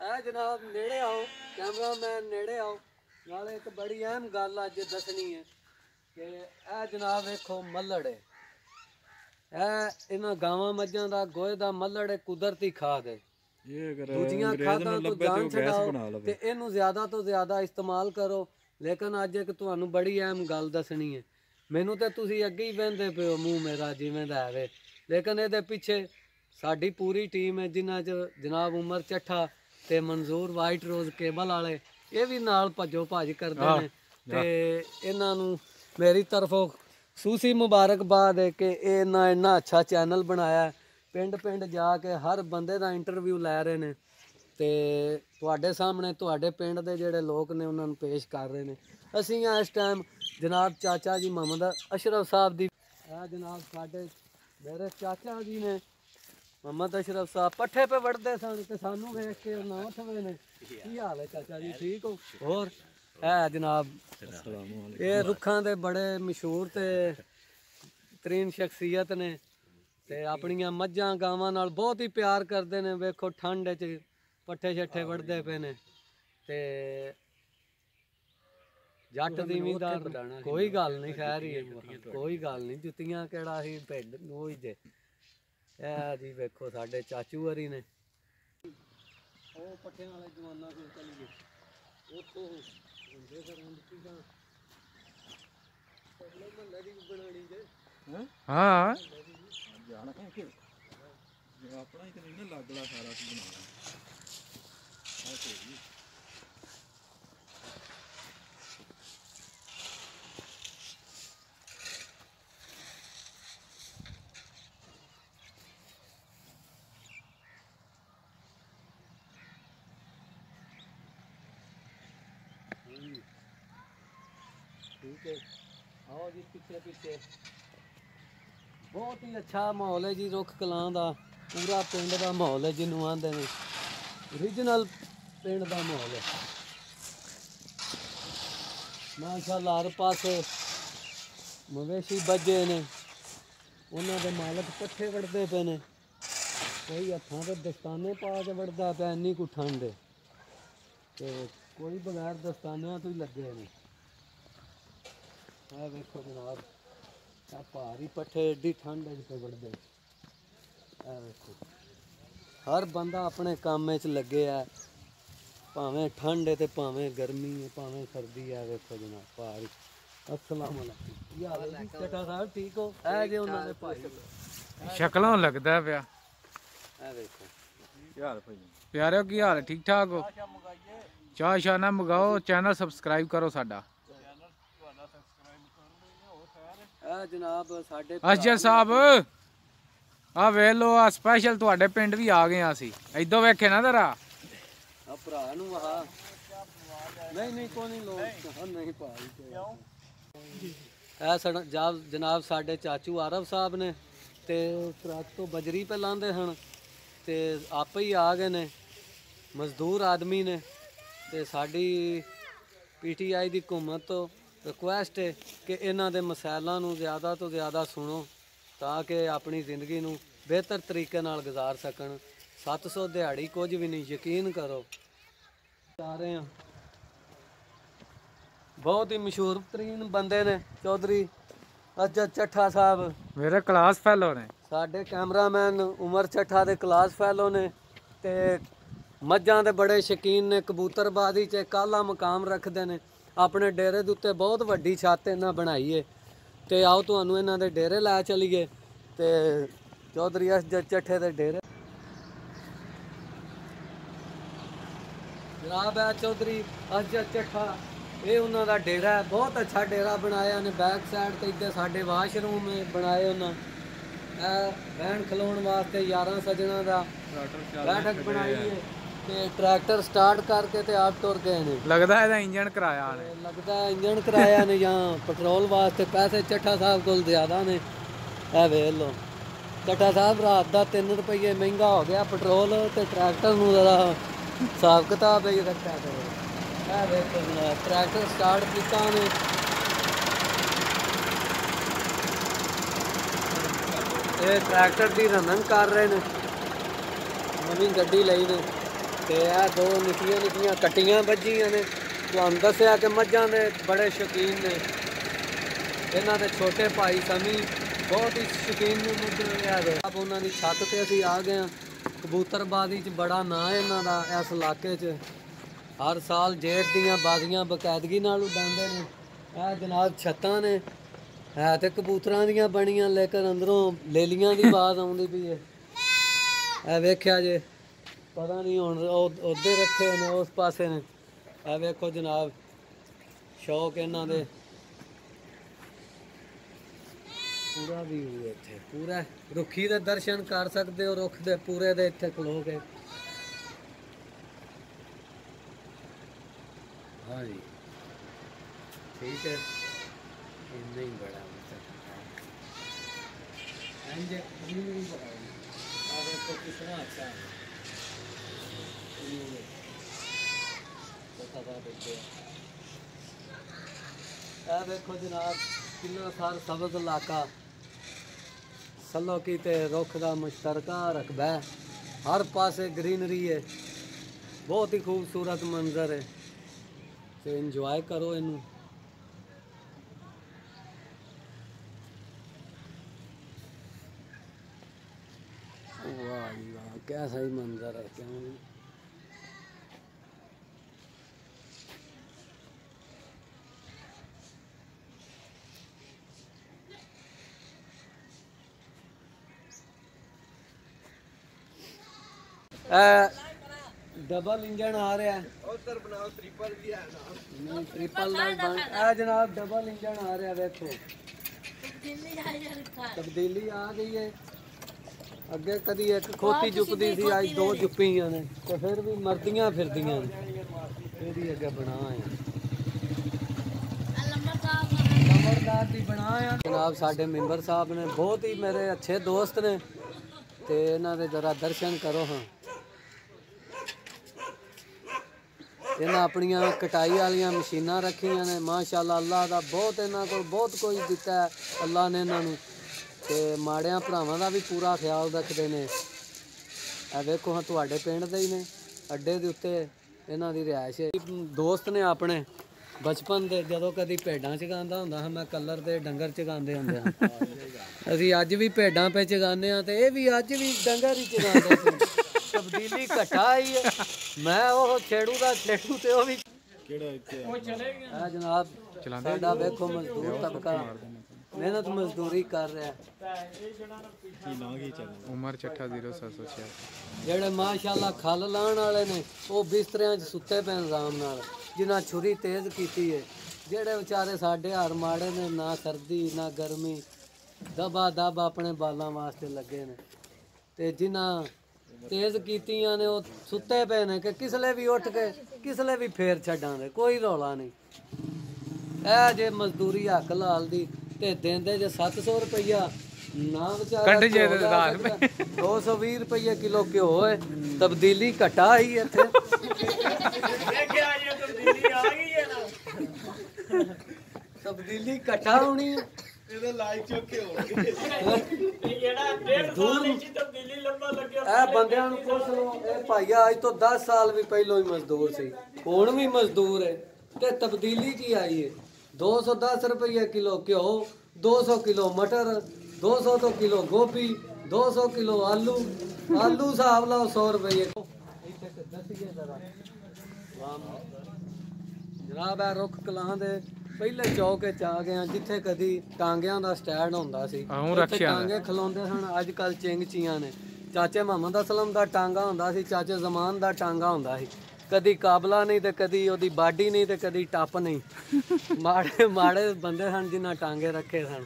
ਇਹ ਜਨਾਬ ਨੇੜੇ ਆਓ, ਕੈਮਰਾਮੈਨ ਨੇੜੇ ਆਓ। ਨਾਲੇ ਇੱਕ ਬੜੀ ਅਹਿਮ ਗੱਲ ਅੱਜ ਦੱਸਣੀ ਹੈ ਕਿ ਇਹ ਜਨਾਬ ਵੇਖੋ ਮੱਲੜ ਹੈ। ਇਹ ਇਹਨਾਂ ਗਾਵਾਂ ਮੱਝਾਂ ਦਾ ਗੋਹੇ ਦਾ ਮੱਲੜ ਹੈ, ਕੁਦਰਤੀ ਖਾਦ ਹੈ। ਦੂਜੀਆਂ ਖਾਦਾਂ ਤੋਂ ਜਾਨ ਛਡਾਓ ਤੇ ਇਹਨੂੰ ਜ਼ਿਆਦਾ ਤੋਂ ਜ਼ਿਆਦਾ ਇਸਤੇਮਾਲ ਕਰੋ। ਲੇਕਿਨ ਅੱਜ ਇੱਕ ਤੁਹਾਨੂੰ ਬੜੀ ਅਹਿਮ ਗੱਲ ਦੱਸਣੀ ਹੈ। ਮੈਨੂੰ ਤੇ ਤੁਸੀਂ ਅੱਗੇ ਹੀ ਵਹਿੰਦੇ ਪਏ ਹੋ ਮੂੰਹ ਮੇਰਾ ਜਿਵੇਂ ਦਾ ਹੈ, ਲੇਕਿਨ ਇਹਦੇ ਪਿੱਛੇ ਸਾਡੀ ਪੂਰੀ ਟੀਮ ਹੈ, ਜਿਨ੍ਹਾਂ 'ਚ ਜਨਾਬ ਉਮਰ ਚੱਠਾ ਤੇ ਮਨਜ਼ੂਰ ਵਾਈਟ ਰੋਜ਼ ਕੇਬਲ ਵਾਲੇ, ਇਹ ਵੀ ਨਾਲ ਭੱਜੋ ਭੱਜ ਕਰਦੇ ਨੇ। ਤੇ ਇਹਨਾਂ ਨੂੰ ਮੇਰੀ ਤਰਫੋਂ ਖੂਸੀ ਮੁਬਾਰਕਬਾਦ ਹੈ ਕਿ ਇਹ ਇੰਨਾ ਅੱਛਾ ਚੈਨਲ ਬਣਾਇਆ। ਪਿੰਡ ਪਿੰਡ ਜਾ ਕੇ ਹਰ ਬੰਦੇ ਦਾ ਇੰਟਰਵਿਊ ਲੈ ਰਹੇ ਨੇ ਤੇ ਤੁਹਾਡੇ ਸਾਹਮਣੇ ਤੁਹਾਡੇ ਪਿੰਡ ਦੇ ਜਿਹੜੇ ਲੋਕ ਨੇ ਉਹਨਾਂ ਨੂੰ ਪੇਸ਼ ਕਰ ਰਹੇ ਨੇ। ਅਸੀਂ ਇਸ ਟਾਈਮ ਜਨਾਬ ਚਾਚਾ ਜੀ ਮੁਹੰਮਦ ਅਸ਼ਰਫ ਸਾਹਿਬ ਦੀ, ਇਹ ਜਨਾਬ ਸਾਡੇ ਮੇਰੇ ਚਾਚਾ ਜੀ ਨੇ ਮੁਹੰਮਦ ਅਸ਼ਰਫ ਸਾਹਿਬ ਪੱਠੇ ਪੇ ਵੜਦੇ ਸਨ ਤੇ ਸਾਨੂੰ ਵੇਖ ਕੇ ਨਾ ਉੱਠਵੇਂ ਨੇ। ਕੀ ਹਾਲ ਹੈ ਚਾਚਾ ਜੀ, ਠੀਕ ਹੋ? ਹੋਰ ਇਹ ਜਨਾਬ ਇਹ ਰੁੱਖਾਂ ਦੇ ਬੜੇ ਮਸ਼ਹੂਰ ਤੇ ਤਰੀਨ ਸ਼ਖਸੀਅਤ ਨੇ ਤੇ ਆਪਣੀਆਂ ਮੱਝਾਂ ਗਾਵਾਂ ਨਾਲ ਬਹੁਤ ਹੀ ਪਿਆਰ ਕਰਦੇ ਨੇ। ਵੇਖੋ ਠੰਡ 'ਚ ਪੱਠੇ ਛੱਠੇ ਵੜਦੇ ਪਏ ਨੇ ਤੇ ਜੱਟ ਜ਼ਿਮੀਂਦਾਰ ਕੋਈ ਗੱਲ ਨਹੀਂ, ਖੈਰ ਹੀ ਕੋਈ ਗੱਲ ਨਹੀਂ। ਜੁੱਤੀਆਂ ਕਿਹੜਾ ਸੀ ਭੇਡ ਉਹ ਹੀ ਜੇ। ਇਹ ਜੀ ਵੇਖੋ ਸਾਡੇ ਚਾਚੂ ਹਰੀ ਨੇ, ਉਹ ਪੱਠਿਆਂ ਵਾਲੇ ਜਵਾਨਾਂ ਕੋਲ ਚਲੀ ਗਏ। ਉੱਥੋਂ ਹੁੰਦੇ ਫਿਰ ਕੀ ਮਹੱਲੇ ਦੀ ਬਣਾਣੀ ਜੇ। ਹਾਂ ਆਪਣਾ ਹੀ ਨਹੀਂ ਨਾ ਲੱਗਦਾ ਸਾਰਾ ਬਣਾਉਣਾ। ठीक है, आओ जी पीछे पीछे। बहुत ही अच्छा माहौल है जी रुख कलां दा। पूरा पिंड दा माहौल है जिन्हों आंदे ने ओरिजिनल पिंड दा माहौल है माशाअल्लाह। हर पासे मवेशी बजे ने, उन्हां दे मालक पट्ठे वड़दे पे ने, कोई हत्थां ते दस्ताने पा के वड़दा पिया, इन्नी को ठंड है ते कोई बगैर दस्तानियां तो ही लगे ने। ਆ ਵੇਖੋ ਜਨਾਬ ਆ ਭਾਰੀ ਪੱਠੇ ਏਡੀ ਠੰਡ ਵਿੱਚ ਤੇ ਵੜਦੇ। ਆ ਵੇਖੋ ਹਰ ਬੰਦਾ ਆਪਣੇ ਕੰਮ ਵਿੱਚ ਲੱਗੇ ਆ, ਭਾਵੇਂ ਠੰਡ ਹੈ ਤੇ ਭਾਵੇਂ ਗਰਮੀ ਹੈ, ਭਾਵੇਂ ਸਰਦੀ ਹੈ। ਵੇਖੋ ਜਨਾਬ ਭਾਰੀ। ਅਸਲਾਮ ਅਲੈਕੁਮ। ਕੀ ਹਾਲ ਹੈ ਜੀ ਚੱਠਾ ਸਾਹਿਬ, ਠੀਕ ਹੋ? ਇਹ ਜੇ ਉਹਨਾਂ ਦੇ ਭਾਈ ਸ਼ਕਲੋਂ ਲੱਗਦਾ ਪਿਆ। ਇਹ ਵੇਖੋ ਕੀ ਹਾਲ ਭਾਈ? ਪਿਆਰਿਓ ਕੀ ਹਾਲ, ਠੀਕ ਠਾਕ ਹੋ? ਚਾਹ ਸ਼ਾਹ ਨਾ ਮੰਗਾਓ, ਚੈਨਲ ਸਬਸਕ੍ਰਾਈਬ ਕਰੋ ਸਾਡਾ। ਇਹ ਜਨਾਬ ਸਾਡੇ ਅਸਜਦ ਸਾਹਿਬ ਆ ਵੇਖ ਲੋ, ਆ ਸਪੈਸ਼ਲ ਤੁਹਾਡੇ ਪਿੰਡ ਵੀ ਆ ਗਏ ਆ ਅਸੀਂ। ਇਦੋਂ ਵੇਖੇ ਨਾ ਜ਼ਰਾ ਆ ਭਰਾ ਨੂੰ ਆਹ ਨਹੀਂ ਨਹੀਂ ਕੋਈ ਨਹੀਂ ਲੋਕ ਨਹੀਂ ਭਾਈ ਇਹ ਸਾਡਾ ਜਨਾਬ ਸਾਡੇ ਚਾਚੂ ਆਰਫ ਸਾਹਿਬ ਨੇ ਤੇ ਟਰੱਕ ਤੋਂ ਬਜਰੀ ਪੇ ਲਾਉਂਦੇ ਹਨ ਤੇ ਆਪੇ ਹੀ ਆ ਗਏ ਨੇ, ਮਜ਼ਦੂਰ ਆਦਮੀ ਨੇ। ਤੇ ਸਾਡੀ ਪੀਟੀਆਈ ਦੀ ਹਕੂਮਤ ਤੋਂ ਰਿਕੁਐਸਟ ਹੈ ਕਿ ਇਹਨਾਂ ਦੇ ਮਸਾਇਲਾਂ ਨੂੰ ਜ਼ਿਆਦਾ ਤੋਂ ਜ਼ਿਆਦਾ ਸੁਣੋ ਤਾਂ ਕਿ ਆਪਣੀ ਜ਼ਿੰਦਗੀ ਨੂੰ ਬਿਹਤਰ ਤਰੀਕੇ ਨਾਲ ਗੁਜ਼ਾਰ ਸਕਣ। 700 ਦਿਹਾੜੀ ਕੁਝ ਵੀ ਨਹੀਂ, ਯਕੀਨ ਕਰੋ। ਜਾ ਰਹੇ ਹਾਂ ਬਹੁਤ ਹੀ ਮਸ਼ਹੂਰ ਤਰੀਨ ਬੰਦੇ ਨੇ ਚੌਧਰੀ ਅਜਦ ਚੱਠਾ ਸਾਹਿਬ। ਮੇਰੇ ਕਲਾਸ ਫੈਲੋ ਨੇ। ਸਾਡੇ ਕੈਮਰਾਮੈਨ ਉਮਰ ਚੱਠਾ ਦੇ ਕਲਾਸ ਫੈਲੋ ਨੇ ਤੇ ਮੱਝਾਂ ਦੇ ਬੜੇ ਸ਼ੌਕੀਨ ਨੇ। ਕਬੂਤਰਬਾਜ਼ੀ 'ਚ ਕਾਲਾ ਮਕਾਮ ਰੱਖਦੇ ਨੇ। ਆਪਣੇ ਡੇਰੇ ਦੇ ਉੱਤੇ ਬਹੁਤ ਵੱਡੀ ਛੱਤ ਇਹਨਾਂ ਬਣਾਈ ਹੈ ਤੇ ਆਓ ਤੁਹਾਨੂੰ ਇਹਨਾਂ ਦੇ ਡੇਰੇ ਲੈ ਚਲੀਏ ਤੇ ਚੌਧਰੀ ਅਜਦ ਚੱਠੇ ਦੇ ਡੇਰੇ। ਜਨਾਬ ਹੈ ਚੌਧਰੀ ਅਜਦ ਚੱਠਾ, ਇਹ ਉਹਨਾਂ ਦਾ ਡੇਰਾ ਹੈ। ਬਹੁਤ ਅੱਛਾ ਡੇਰਾ ਬਣਾਇਆ ਨੇ। ਬੈਕ ਸਾਈਡ ਤੇ ਇੱਧਰ ਸਾਡੇ ਵਾਸ਼ਰੂਮ ਬਣਾਏ ਉਹਨਾਂ। ਇਹ ਬਹਿਣ ਖਲੋਣ ਵਾਸਤੇ ਯਾਰਾਂ ਸੱਜਣਾ ਦਾ ਬੈਠਕ ਬਣਾਈ ਹੈ ਤੇ ਟਰੈਕਟਰ ਸਟਾਰਟ ਕਰਕੇ ਤੇ ਆਪ ਤੁਰ ਗਏ ਨੇ। ਲੱਗਦਾ ਇਹਦਾ ਇੰਜਣ ਕਰਾਇਆ ਨੇ। ਲੱਗਦਾ ਇੰਜਣ ਕਰਾਇਆ ਨੇ ਜਾਂ ਪੈਟਰੋਲ ਵਾਸਤੇ ਪੈਸੇ ਚੱਠਾ ਸਾਹਿਬ ਕੋਲ ਜ਼ਿਆਦਾ ਨੇ। ਇਹ ਵੇਖ ਲਓ ਚੱਠਾ ਸਾਹਿਬ ਰਾਤ ਦਾ 3 ਰੁਪਏ ਮਹਿੰਗਾ ਹੋ ਗਿਆ ਪੈਟਰੋਲ ਤੇ ਟਰੈਕਟਰ ਨੂੰ ਜ਼ਰਾ ਹਿਸਾਬ ਕਿਤਾਬ ਹੀ ਰੱਖਿਆ ਕਰੋ। ਇਹ ਵੇਖੋ ਟਰੈਕਟਰ ਸਟਾਰਟ ਕੀਤਾ ਨੇ। ਇਹ ਟਰੈਕਟਰ ਦੀ ਰਨਿੰਗ ਕਰ ਰਹੇ ਨੇ। ਨਵੀਂ ਗੱਡੀ ਲਈ ਨੇ ਤੇ ਇਹ ਦੋ ਨਿੱਕੀਆਂ ਨਿੱਕੀਆਂ ਕੱਟੀਆਂ ਵੱਜੀਆਂ ਨੇ। ਤੁਹਾਨੂੰ ਦੱਸਿਆ ਕਿ ਮੱਝਾਂ ਦੇ ਬੜੇ ਸ਼ੌਕੀਨ ਨੇ। ਇਹਨਾਂ ਦੇ ਛੋਟੇ ਭਾਈ ਸਮੀ ਬਹੁਤ ਹੀ ਸ਼ੌਕੀਨ ਨੇ ਮੱਝਾਂ ਦੇ। ਆਪ ਉਹਨਾਂ ਦੀ ਛੱਤ ਤੇ ਅਸੀਂ ਆ ਗਏ ਹਾਂ। ਕਬੂਤਰਬਾਜ਼ੀ 'ਚ ਬੜਾ ਨਾਂ ਹੈ ਇਹਨਾਂ ਦਾ ਇਸ ਇਲਾਕੇ 'ਚ। ਹਰ ਸਾਲ ਜੇਠ ਦੀਆਂ ਬਾਜ਼ੀਆਂ ਬਕਾਇਦਗੀ ਨਾਲ ਉਡਾਉਂਦੇ ਨੇ। ਇਹ ਜਨਾਬ ਛੱਤਾਂ ਨੇ ਹੈ ਤੇ ਕਬੂਤਰਾਂ ਦੀਆਂ ਬਣੀਆਂ ਲੇਕਿਨ ਅੰਦਰੋਂ ਲੇਲੀਆਂ ਦੀ ਆਵਾਜ਼ ਆਉਂਦੀ ਪਈ ਹੈ। ਇਹ ਵੇਖਿਆ ਜੇ ਪਤਾ ਨਹੀਂ ਹੁਣ ਉਹਦੇ ਰੱਖੇ ਨੇ ਉਸ ਪਾਸੇ ਨੇ। ਇਹ ਵੇਖੋ ਜਨਾਬ ਸ਼ੌਕ ਇਹਨਾਂ ਦੇ। ਪੂਰਾ ਵਿਊ ਹੈ ਇੱਥੇ। ਪੂਰਾ ਰੁੱਖੀ ਦੇ ਦਰਸ਼ਨ ਕਰ ਸਕਦੇ ਹੋ। ਰੁੱਖ ਦੇ ਪੂਰੇ ਦੇ ਇੱਥੇ ਖਲੋ ਕੇ। हाँ जी ठीक है। इतना ही बड़ा कितना अच्छा है। देखो जनाब कितना सारा सब्ज इलाका सलो की ते रुख का मुश्तरका रकबा है। हर पासे ग्रीनरी है। बहुत ही खूबसूरत मंजर है ਤੇ ਇੰਜੋਏ ਕਰੋ ਇਹਨੂੰ। ਵਾਹ ਜੀ ਵਾਹ ਕਿਆ ਸਹੀ ਮੰਜ਼ਰ ਹੈ। ਕਿਉਂ ਨਹੀਂ डबल इंजन आ रहा है। उधर बनाओ ट्रिपल भी है ना। नहीं ट्रिपल नहीं बन आ जनाब डबल इंजन आ रहा है। देखो तब्दीली आ गई है। अगे कदी एक खोती जुपदी सी अज 2 जुप्पियां ने तो फिर भी मरदियां फिरदियां ने। फिर ही अगे बना है लंबरदार भी बना है। जनाब साडे मैंबर साहब ने बहुत ही मेरे अच्छे दोस्त ने ते इन्हां दे जरा दर्शन करो। हाँ ਇਹਨਾਂ ਆਪਣੀਆਂ ਕਟਾਈ ਵਾਲੀਆਂ ਮਸ਼ੀਨਾਂ ਰੱਖੀਆਂ ਨੇ। ਮਾਸ਼ਾਅੱਲਾ ਅੱਲਾਹ ਦਾ ਬਹੁਤ ਇਹਨਾਂ ਕੋਲ ਬਹੁਤ ਕੁਝ ਦਿੱਤਾ ਹੈ ਅੱਲਾਹ ਨੇ ਇਹਨਾਂ ਨੂੰ ਤੇ ਮਾੜਿਆਂ ਭਰਾਵਾਂ ਦਾ ਵੀ ਪੂਰਾ ਖਿਆਲ ਰੱਖਦੇ ਨੇ। ਇਹ ਵੇਖੋ ਹਾਂ ਤੁਹਾਡੇ ਪਿੰਡ ਦੇ ਹੀ ਨੇ। ਅੱਡੇ ਦੇ ਉੱਤੇ ਇਹਨਾਂ ਦੀ ਰਿਹਾਇਸ਼ ਹੈ। ਦੋਸਤ ਨੇ ਆਪਣੇ ਬਚਪਨ ਦੇ ਜਦੋਂ ਕਦੀ ਭੇਡਾਂ ਚਗਾਉਂਦਾ ਹੁੰਦਾ ਹਾਂ ਮੈਂ ਕਲਰ ਦੇ ਡੰਗਰ ਚਗਾਉਂਦੇ ਹੁੰਦੇ ਹਾਂ। ਅਸੀਂ ਅੱਜ ਵੀ ਭੇਡਾਂ ਪੇ ਚਗਾਉਂਦੇ ਹਾਂ ਤੇ ਇਹ ਵੀ ਅੱਜ ਵੀ ਡੰਗਰ ਹੀ ਚਗਾਉਂਦੇ ਸੀ। ਤਬਦੀਲੀ ਘਟਾ ਆਈ ਹੈ। ਮੈਂ ਉਹ ਛੇੜੂ ਦਾ ਛੇੜੂ ਤੇ ਉਹ ਵੀ ਕਿਹੜਾ ਇੱਥੇ ਉਹ ਚਲੇ ਗਿਆ। ਆ ਜਨਾਬ ਸਾਡਾ ਵੇਖੋ ਮਜ਼ਦੂਰ ਤਬਕਾ ਮਿਹਨਤ ਮਜ਼ਦੂਰੀ ਕਰ ਰਿਹਾ। ਉਮਰ ਚੱਠਾ 0706 ਜਿਹੜੇ ਮਾਸ਼ਾਅੱਲਾ ਖਲ ਲਾਉਣ ਵਾਲੇ ਨੇ ਉਹ ਬਿਸਤਰਿਆਂ 'ਚ ਸੁੱਤੇ ਪਏ ਆਰਾਮ ਨਾਲ ਜਿਨ੍ਹਾਂ ਛੁਰੀ ਤੇਜ਼ ਕੀਤੀ ਹੈ। ਜਿਹੜੇ ਵਿਚਾਰੇ ਸਾਡੇ ਹਾਰ ਮਾੜੇ ਨੇ ਨਾ ਸਰਦੀ ਨਾ ਗਰਮੀ ਦਬਾ ਦਬ ਆਪਣੇ ਬਾਲਾਂ ਵਾਸਤੇ ਲੱਗੇ ਨੇ ਤੇ ਜਿਨ੍ਹਾਂ ਤੇਜ਼ ਕੀਤੀਆਂ ਨੇ ਉਹ ਸੁੱਤੇ ਪਏ ਨੇ ਕਿ ਕਿਸਲੇ ਵੀ ਉੱਠ ਕੇ ਕਿਸਲੇ ਵੀ ਫੇਰ ਛੱਡਾਂਗੇ। ਕੋਈ ਰੌਲਾ ਨਹੀਂ। ਇਹ ਜੇ ਮਜ਼ਦੂਰੀ ਹੱਕ ਲਾਲ ਦੀ ਤੇ ਦਿੰਦੇ ਜੇ 700 ਰੁਪਈਆ ਨਾ ਵਿਚਾਰਾ 220 ਰੁਪਏ ਕਿਲੋ ਘਿਓ ਹੈ। ਤਬਦੀਲੀ ਘਟਾ ਹੀ ਇੱਥੇ। ਤਬਦੀਲੀ ਘਟਾ ਹੋਣੀ ਹੈ। ਇਹਦੇ ਲਾਈਕ ਚੁੱਕੇ ਹੋਣਗੇ। ਇਹ ਜਿਹੜਾ 1.5 ਇੰਚ ਤਬਦੀਲੀ ਲੰਬਾ ਲੱਗਿਆ। ਇਹ ਬੰਦਿਆਂ ਨੂੰ ਪੁੱਛ ਲਓ। ਇਹ ਭਾਈਆ ਅੱਜ ਤੋਂ 10 ਸਾਲ ਵੀ ਪਹਿਲਾਂ ਹੀ ਮਜ਼ਦੂਰ ਸੀ ਹੁਣ ਵੀ ਮਜ਼ਦੂਰ ਹੈ। ਤੇ ਤਬਦੀਲੀ ਕੀ ਆਈ ਹੈ 210 ਰੁਪਏ ਕਿਲੋ ਘਿਓ 200 ਕਿਲੋ ਮਟਰ 200 ਤੋਂ ਕਿਲੋ ਗੋਭੀ 200 ਕਿਲੋ ਆਲੂ ਹਿਸਾਬ ਲਾਓ 100 ਰੁਪਏ ਜਨਾਬ ਇਹ ਰੁੱਖ ਕਲਾਂ ਦੇ ਪਹਿਲੇ ਚੌਕੇ ਚ ਆ ਗਏ ਆ ਜਿੱਥੇ ਕਦੀ ਟਾਂਗਿਆਂ ਦਾ ਸਟੈਂਡ ਹੁੰਦਾ ਸੀ ਉੱਥੇ ਟਾਂਗੇ ਖਲੋਂਦੇ ਸਨ ਅੱਜ ਕੱਲ ਚਿੰਗਚੀਆਂ ਨੇ ਚਾਚੇ ਮੁਹੰਮਦ ਅਸਲਮ ਦਾ ਟਾਂਗਾ ਹੁੰਦਾ ਸੀ ਚਾਚੇ ਜ਼ਮਾਨ ਦਾ ਟਾਂਗਾ ਹੁੰਦਾ ਸੀ ਕਦੀ ਕਾਬਲਾ ਨਹੀਂ ਤੇ ਕਦੀ ਉਹਦੀ ਬਾਡੀ ਨਹੀਂ ਤੇ ਕਦੀ ਟੱਪ ਨਹੀਂ ਮਾੜੇ ਬੰਦੇ ਸਨ ਜਿਨ੍ਹਾਂ ਟਾਂਗੇ ਰੱਖੇ ਸਨ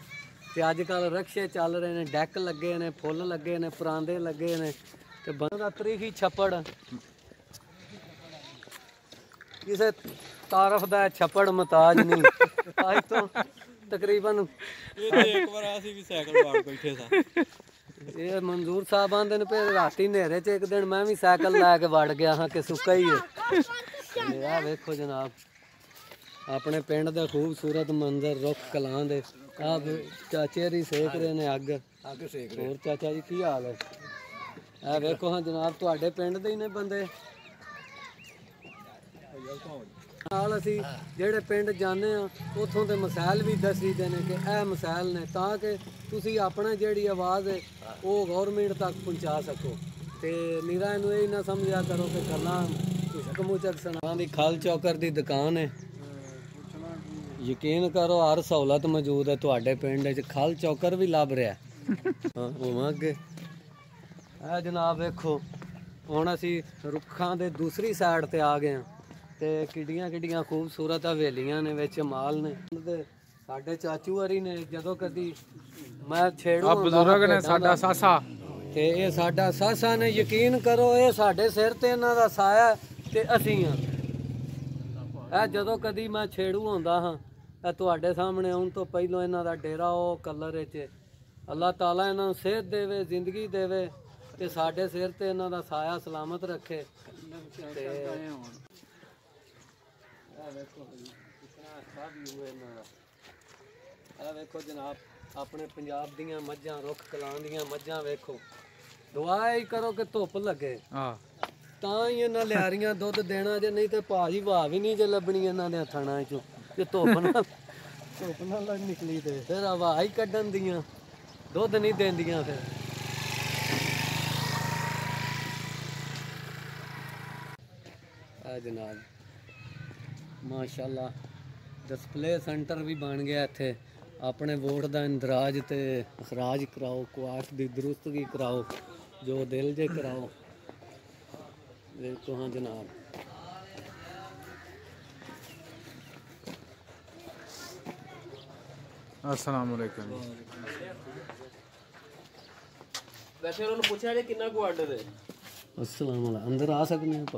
ਤੇ ਅੱਜ ਕੱਲ ਰਕਸ਼ੇ ਚੱਲ ਰਹੇ ਨੇ ਡੈਕ ਲੱਗੇ ਨੇ ਫੁੱਲ ਲੱਗੇ ਨੇ ਪਰਾਂਦੇ ਲੱਗੇ ਨੇ ਤੇ ਬੰਦਾ ਦਾ ਤਰੀਖੀ ਛੱਪੜ ਕਿਸੇ ਤਾਰਫ ਦਾ ਛੱਪੜ ਮਤਾਜ ਨਹੀਂ ਅੱਜ ਤੋਂ ਤਕਰੀਬਨ ਇੱਕ ਵਾਰ ਅਸੀਂ ਵੀ ਸਾਈਕਲ ਵਾੜ ਬੈਠੇ ਸਾਂ ਇਹ ਮਨਜ਼ੂਰ ਸਾਹਿਬ ਆਂਦੇ ਨੇ ਫਿਰ ਰਾਤੀ ਹਨੇਰੇ 'ਚ ਇੱਕ ਦਿਨ ਮੈਂ ਵੀ ਸਾਈਕਲ ਲੈ ਕੇ ਵੜ ਗਿਆ ਹਾਂ ਕਿ ਸੁੱਕਾ ਹੀ ਹੈ ਆਹ ਵੇਖੋ ਜਨਾਬ ਆਪਣੇ ਪਿੰਡ ਦਾ ਖੂਬਸੂਰਤ ਮੰਜ਼ਰ ਰੁੱਖ ਕਲਾਂ ਦੇ ਆਹ ਚਾਚੇ ਦੀ ਸੇਕ ਰਹੇ ਨੇ ਅੱਗ ਸੇਕ ਰਹੇ ਹੋਰ ਚਾਚਾ ਜੀ ਕੀ ਹਾਲ ਹੈ ਇਹ ਵੇਖੋ ਹਾਂ ਜਨਾਬ ਤੁਹਾਡੇ ਪਿੰਡ ਦੇ ਹੀ ਨੇ ਬੰਦੇ ਨਾਲ ਅਸੀਂ ਜਿਹੜੇ ਪਿੰਡ ਜਾਂਦੇ ਆ ਉੱਥੋਂ ਦੇ ਮਸਾਇਲ ਵੀ ਦੱਸੀਦੇ ਨੇ ਕਿ ਇਹ ਮਸਾਇਲ ਨੇ ਤਾਂ ਕਿ ਤੁਸੀਂ ਆਪਣਾ ਜਿਹੜੀ ਆਵਾਜ਼ ਹੈ ਉਹ ਗਵਰਨਮੈਂਟ ਤੱਕ ਪਹੁੰਚਾ ਸਕੋ ਤੇ ਨਿਰਾ ਨੂੰ ਇਹ ਨਾ ਸਮਝਿਆ ਕਰੋ ਕਿ ਗੱਲਾਂ ਮੁਚਕ ਸੁਣਾ ਦੀ ਖਲ ਚੌਕਰ ਦੀ ਦੁਕਾਨ ਹੈ ਯਕੀਨ ਕਰੋ ਹਰ ਸਹੂਲਤ ਮੌਜੂਦ ਹੈ ਤੁਹਾਡੇ ਪਿੰਡ 'ਚ ਖਲ ਚੌਕਰ ਵੀ ਲੱਭ ਰਿਹਾ ਹਾਂ ਉਹ ਅੱਗੇ ਇਹ ਜਨਾਬ ਵੇਖੋ ਹੁਣ ਅਸੀਂ ਰੁੱਖਾਂ ਦੇ ਦੂਸਰੀ ਸਾਈਡ ਤੇ ਆ ਗਏ ਹਾਂ ਤੇ ਕਿੱਡੀਆਂ ਖੂਬਸੂਰਤ ਹਵੇਲੀਆਂ ਨੇ ਵਿੱਚ ਮਾਲ ਨੇ ਤੇ ਸਾਡੇ ਚਾਚੂ ਹਰੀ ਨੇ ਜਦੋਂ ਕਦੀ ਮੈਂ ਛੇੜੂ ਆ ਬਜ਼ੁਰਗ ਨੇ ਸਾਡਾ ਸਾਸਾ ਤੇ ਇਹ ਸਾਡਾ ਸਾਸਾ ਨੇ ਯਕੀਨ ਕਰੋ ਇਹ ਸਾਡੇ ਸਿਰ ਤੇ ਇਹਨਾਂ ਦਾ ਸਾਇਆ ਤੇ ਅਸੀਂ ਆ ਇਹ ਜਦੋਂ ਕਦੀ ਮੈਂ ਛੇੜੂ ਹੁੰਦਾ ਹਾਂ ਇਹ ਤੁਹਾਡੇ ਸਾਹਮਣੇ ਆਉਣ ਤੋਂ ਪਹਿਲਾਂ ਇਹਨਾਂ ਦਾ ਡੇਰਾ ਉਹ ਕਲਰ ਵਿੱਚ ਅੱਲਾਹ ਤਾਲਾ ਇਹਨਾਂ ਨੂੰ ਸਿਹਤ ਦੇਵੇ ਜ਼ਿੰਦਗੀ ਦੇਵੇ ਤੇ ਸਾਡੇ ਸਿਰ ਤੇ ਇਹਨਾਂ ਦਾ ਸਾਇਆ ਸਲਾਮਤ ਰੱਖੇ ਤੇ ਵੇਖੋ ਕਿੰਨਾ ਅੱਛਾ ਵਿਊ ਹੈ ਇਹਨਾਂ ਦਾ ਇਹ ਵੇਖੋ ਜਨਾਬ ਆਪਣੇ ਪੰਜਾਬ ਦੀਆਂ ਮੱਝਾਂ ਰੁੱਖ ਕਲਾਂ ਦੀਆਂ ਮੱਝਾਂ ਵੇਖੋ ਦੁਆ ਹੀ ਕਰੋ ਕਿ ਧੁੱਪ ਲੱਗੇ ਤਾਂ ਹੀ ਇਹਨਾਂ ਲਿਆਰੀਆਂ ਦੁੱਧ ਦੇਣਾ ਜੇ ਨਹੀਂ ਤੇ ਭਾਜੀ ਵਾਹ ਵੀ ਨਹੀਂ ਜੇ ਲੱਭਣੀ ਇਹਨਾਂ ਦੇ ਥਾਣਾ ਚੋਂ ਕਿ ਧੁੱਪ ਨਾਲ ਨਿਕਲੀ ਤੇ ਫਿਰ ਹਵਾ ਹੀ ਕੱਢਣ ਦੀਆਂ ਦੁੱਧ ਨਹੀਂ ਦਿੰਦੀਆਂ ਫਿਰ ਆ ਜਨਾਬ ਮਾਸ਼ਾਅੱਲਾ ਡਿਸਪਲੇ ਸੈਂਟਰ ਵੀ ਬਣ ਗਿਆ ਇੱਥੇ ਆਪਣੇ ਵੋਟ ਦਾ ਇੰਦਰਾਜ ਤੇ ਅਖਰਾਜ ਕਰਾਓ ਕੁਆਟ ਦੀ ਦਰੁਸਤਗੀ ਕਰਾਓ ਜੋ ਦਿਲ ਜੇ ਕਰਾਓ ਵੇਖੋ ਹਾਂ ਜਨਾਬ अस्सलाम वालेकुम ਵੈਸੇ ਉਹਨਾਂ ਨੂੰ ਪੁੱਛਿਆ ਜੇ ਕਿੰਨਾ ਕੁ ਆਰਡਰ ਹੈ अस्सलाम वालेकुम अंदर आ सकते हैं आप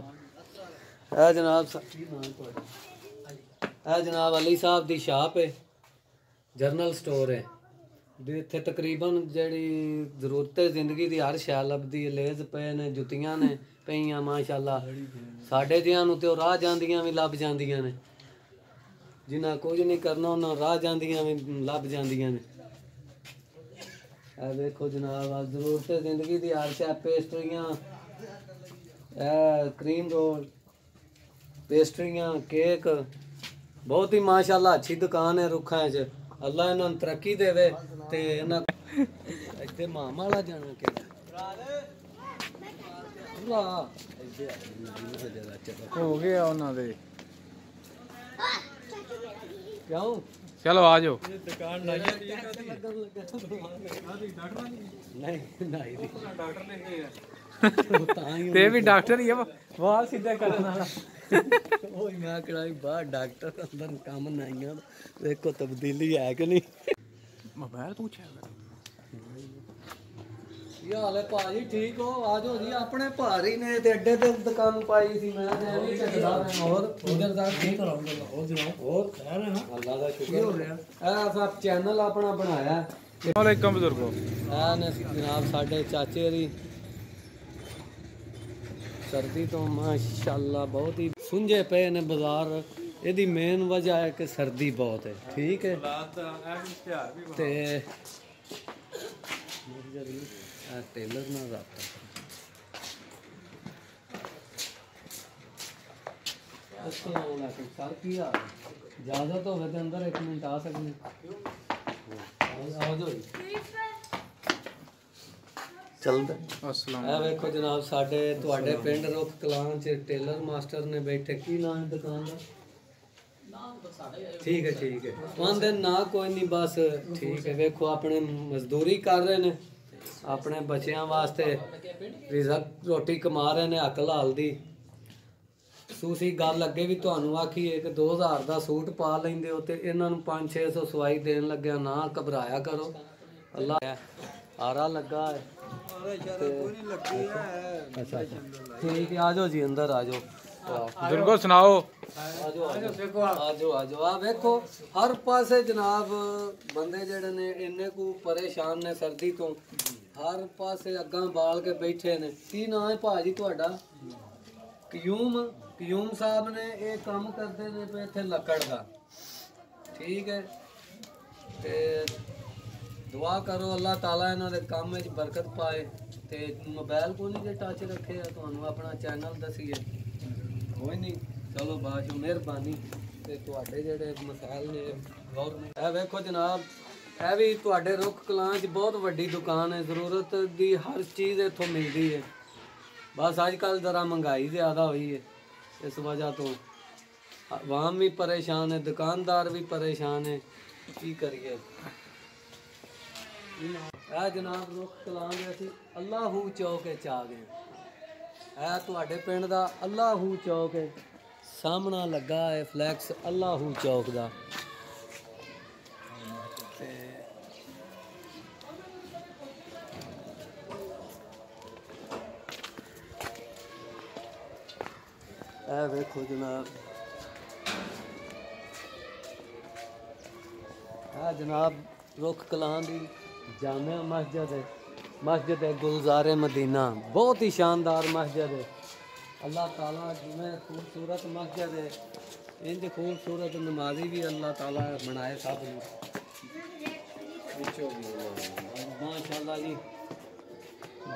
ਇਹ ਜਨਾਬ ਅਲੀ ਸਾਹਿਬ ਦੀ ਸ਼ਾਪ ਹੈ ਜਰਨਲ ਸਟੋਰ ਹੈ ਦੇ ਇੱਥੇ ਤਕਰੀਬਨ ਜਿਹੜੀ ਜ਼ਰੂਰਤ ਹੈ ਜ਼ਿੰਦਗੀ ਦੀ ਹਰ ਸ਼ੈ ਲੱਭਦੀ ਹੈ ਲੇਜ਼ ਪਏ ਨੇ ਜੁੱਤੀਆਂ ਨੇ ਪਈਆਂ ਮਾਸ਼ਾਅੱਲਾ ਸਾਡੇ ਜਿਹਾਂ ਨੂੰ ਤੇ ਉਹ ਰਾਹ ਜਾਂਦੀਆਂ ਵੀ ਲੱਭ ਜਾਂਦੀਆਂ ਨੇ ਜਿਨ੍ਹਾਂ ਕੁਝ ਨਹੀਂ ਕਰਨਾ ਉਹਨਾਂ ਰਾਹ ਜਾਂਦੀਆਂ ਵੀ ਲੱਭ ਜਾਂਦੀਆਂ ਨੇ ਇਹ ਵੇਖੋ ਜਨਾਬ ਆ ਜ਼ਰੂਰਤ ਹੈ ਜ਼ਿੰਦਗੀ ਦੀ ਹਰ ਸ਼ੈ ਪੇਸਟਰੀਆਂ ਕਰੀਮ ਰੋਲ पेस्ट्रियाँ केक बहुत ही माशाल्लाह अच्छी दुकान है रुखा च अल्लाह इन्होंने तरक्की देवे ते इत्थे मामा वाला जाना के हो गया ਉਹਨਾਂ ਦੇ क्यों ਚਲੋ ਆ ਜਾਓ दुकान नहीं नहीं डॉक्टर ने ਤੇ ਵੀ ਡਾਕਟਰ ਹੀ ਆ ਵਾਲ ਸਿੱਧਾ ਕਰਨ ਵਾਲਾ ਉਹ ਮੈਂ ਕਿਹਾ ਬਾਹਰ ਡਾਕਟਰ ਅੰਦਰ ਕੰਮ ਨਹੀਂ ਆ ਦੇਖੋ ਤਬਦੀਲੀ ਹੈ ਕਿ ਨਹੀਂ ਮੋਬਾਈਲ ਪੁੱਛਿਆ ਕੀ ਹਾਲ ਹੈ ਭਾਜੀ ਠੀਕ ਹੋ ਆ ਜਾਓ ਜੀ ਆਪਣੇ ਭਾਰੀ ਨੇ ਤੇ ਅੱਡੇ ਤੇ ਦੁਕਾਨ ਪਾਈ ਸੀ ਮੈਂ ਤੇ ਐਵੇਂ ਚੱਲਦਾ ਮੈਂ ਹੋਰ ਉਧਰ ਦਾ ਠੀਕ ਕਰਾਉਂਗਾ ਹੋਰ ਜਨਾਬ ਹੋਰ ਖੈਰ ਹੈ ਨਾ ਅੱਲਾ ਦਾ ਸ਼ੁਕਰ ਹੋ ਰਿਹਾ ਇਹ ਸਭ ਚੈਨਲ ਆਪਣਾ ਬਣਾਇਆ ਵਾਲੇਕਮ ਬਜ਼ੁਰਗੋ ਆ ਨੇ ਜਨਾਬ ਸਾਡੇ ਚਾਚੇ ਦੀ सर्दी तो माशाल्लाह बहुत ही सुंझे पे ने बाजार ਇਹਦੀ ਮੇਨ ਵਜ੍ਹਾ ਹੈ ਕਿ ਸਰਦੀ ਬਹੁਤ ਹੈ ਠੀਕ ਹੈ ਤੇ ਟੇਲਰ ਨਾਲ ਰਾਬਤਾ अस्सलाम वालेकुम सर की हाल है? इजाजत होवे ते अंदर 1 मिनट आ सकने? आओ जो चलदा। अस्सलाम ਇਹ ਵੇਖੋ ਜਨਾਬ ਸਾਡੇ ਤੁਹਾਡੇ ਪਿੰਡ ਰੁੱਖ ਕਲਾਂ ਚ ਟੇਲਰ ਮਾਸਟਰ ਨੇ ਬੈਠੇ ਕੀ ਨਾਂ ਹੈ ਦੁਕਾਨ ਦਾ? ਠੀਕ ਹੈ ਉਹਦੇ ਨਾ ਕੋਈ ਨਹੀਂ ਬਸ ਠੀਕ ਹੈ ਵੇਖੋ ਆਪਣੇ ਮਜ਼ਦੂਰੀ ਕਰ ਰਹੇ ਨੇ ਆਪਣੇ ਬੱਚਿਆਂ ਵਾਸਤੇ ਰਿਜ਼ਕ ਰੋਟੀ ਕਮਾ ਰਹੇ ਨੇ ਹੱਕ ਹਲਾਲ ਦੀ ਤੁਸੀਂ ਗੱਲ ਅੱਗੇ ਵੀ ਤੁਹਾਨੂੰ ਆਖੀਏ ਕਿ 2000 ਦਾ ਸੂਟ ਪਾ ਲੈਂਦੇ ਹੋ ਤੇ ਇਹਨਾਂ ਨੂੰ 5-600 ਸਵਾਈ ਦੇਣ ਲੱਗਿਆ ਨਾ ਘਬਰਾਇਆ ਕਰੋ ਅੱਲਾ ਆਰਾ ਲੱਗਾ ਹੈ अच्छा ठीक है आ जाओ जी अंदर आ जाओ बुजुर्गो सुनाओ। आ जाओ वेखो हर पासे जनाब बंदे जेड़े ने इन्ने को परेशान ने सर्दी तो हर पासे अग्गां बाल के बैठे ने की नाम है भाजी तुहाडा? क्यूम साहब ने ये काम करते ने पे इत्थे लकड़ दा ठीक है ते दुआ करो अल्लाह ताला इन्हां दे काम विच बरकत पाए ते मोबाइल को नहीं जे टच रखे तुहानू अपना चैनल दसीए कोई नहीं चलो बाशो मेहरबानी ते तुहाडे जेड़े मसाइल ने गौरमेंट ए वेखो जनाब ए भी तुहाडे रुख कलां च बहुत वड्डी दुकान है जरूरत दी हर चीज़ इत्थों मिलदी है बस अजकल जरा महंगाई ज़्यादा हुई है इस वजह तो आवाम भी परेशान है दुकानदार भी परेशान है की करिए ਇਹ ਜਨਾਬ ਰੁੱਖ ਕਲਾਂ ਦੇ ਅਸੀਂ ਅੱਲਾਹੂ ਚੌਕ ਚ ਆ ਗਏ ਇਹ ਤੁਹਾਡੇ ਪਿੰਡ ਦਾ ਅੱਲਾਹੂ ਚੌਕ ਹੈ ਸਾਹਮਣਾ ਲੱਗਾ ਹੈ ਫਲੈਕਸ ਅੱਲਾਹੂ ਚੌਕ ਦਾ ਤੇ ਇਹ ਵੇਖੋ ਜਨਾਬ ਇਹ ਜਨਾਬ रुख कलां दी जामिया मस्जिद है गुलजार मदीना बहुत ही शानदार मस्जिद है अल्लाह ताला जिमें खूबसूरत मस्जिद है इंज खूबसूरत नमाजी भी अल्लाह ताला बनाए सब माशाल्लाह जी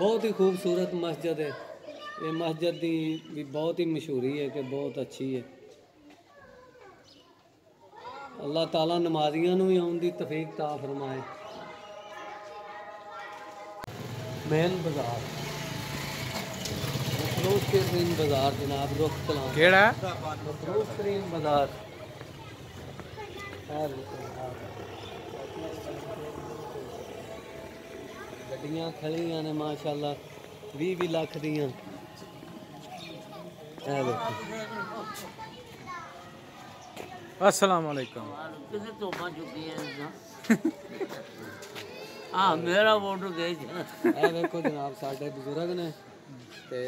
बहुत ही खूबसूरत मस्जिद है ये मस्जिद की भी बहुत ही मशहूरी है कि बहुत अच्छी है अल्लाह ताला नमाजियां नूं भी आउण दी तौफीक ता फरमाए मेन बाजार मखरूफ तरीन बाजार जनाब रुख कलां केड़ा मखरूफ तरीन बाजार गड्डियां खड़ियां ने माशाल्लाह 20 लाख दियां अस्सलाम वालेकुम किसे तोहफा चुकी है हाँ मेरा वोट गए ਇਹ ਵੇਖੋ ਜਨਾਬ ਸਾਡੇ ਬਜ਼ੁਰਗ ਨੇ ਤੇ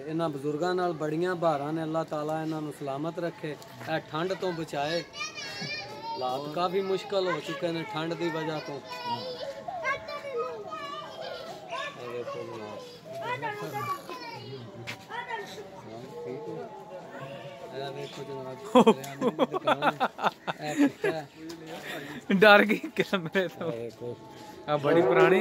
ਇਹਨਾਂ ਬਜ਼ੁਰਗਾਂ ਨਾਲ ਬੜੀਆਂ ਬਹਾਰਾਂ ਨੇ ਅੱਲਾਹ ਤਾਲਾ ਇਹਨਾਂ ਨੂੰ ਸਲਾਮਤ ਰੱਖੇ ਇਹ ਠੰਡ ਤੋਂ ਬਚਾਏ ਹਾਲਾਤ ਕਾਫੀ ਮੁਸ਼ਕਲ ਹੋ ਚੁੱਕੇ ਨੇ ਠੰਡ ਦੀ ਵਜ੍ਹਾ ਤੋਂ ਇਹ ਵੇਖੋ ਜਨਾਬ ਇਹ ਵੇਖੋ ਜਨਾਬ ਦੁਕਾਨ ਇਹ ਕਿੱਥੇ डर गई क्या मेरे तो ਵੇਖੋ आ बड़ी पुरानी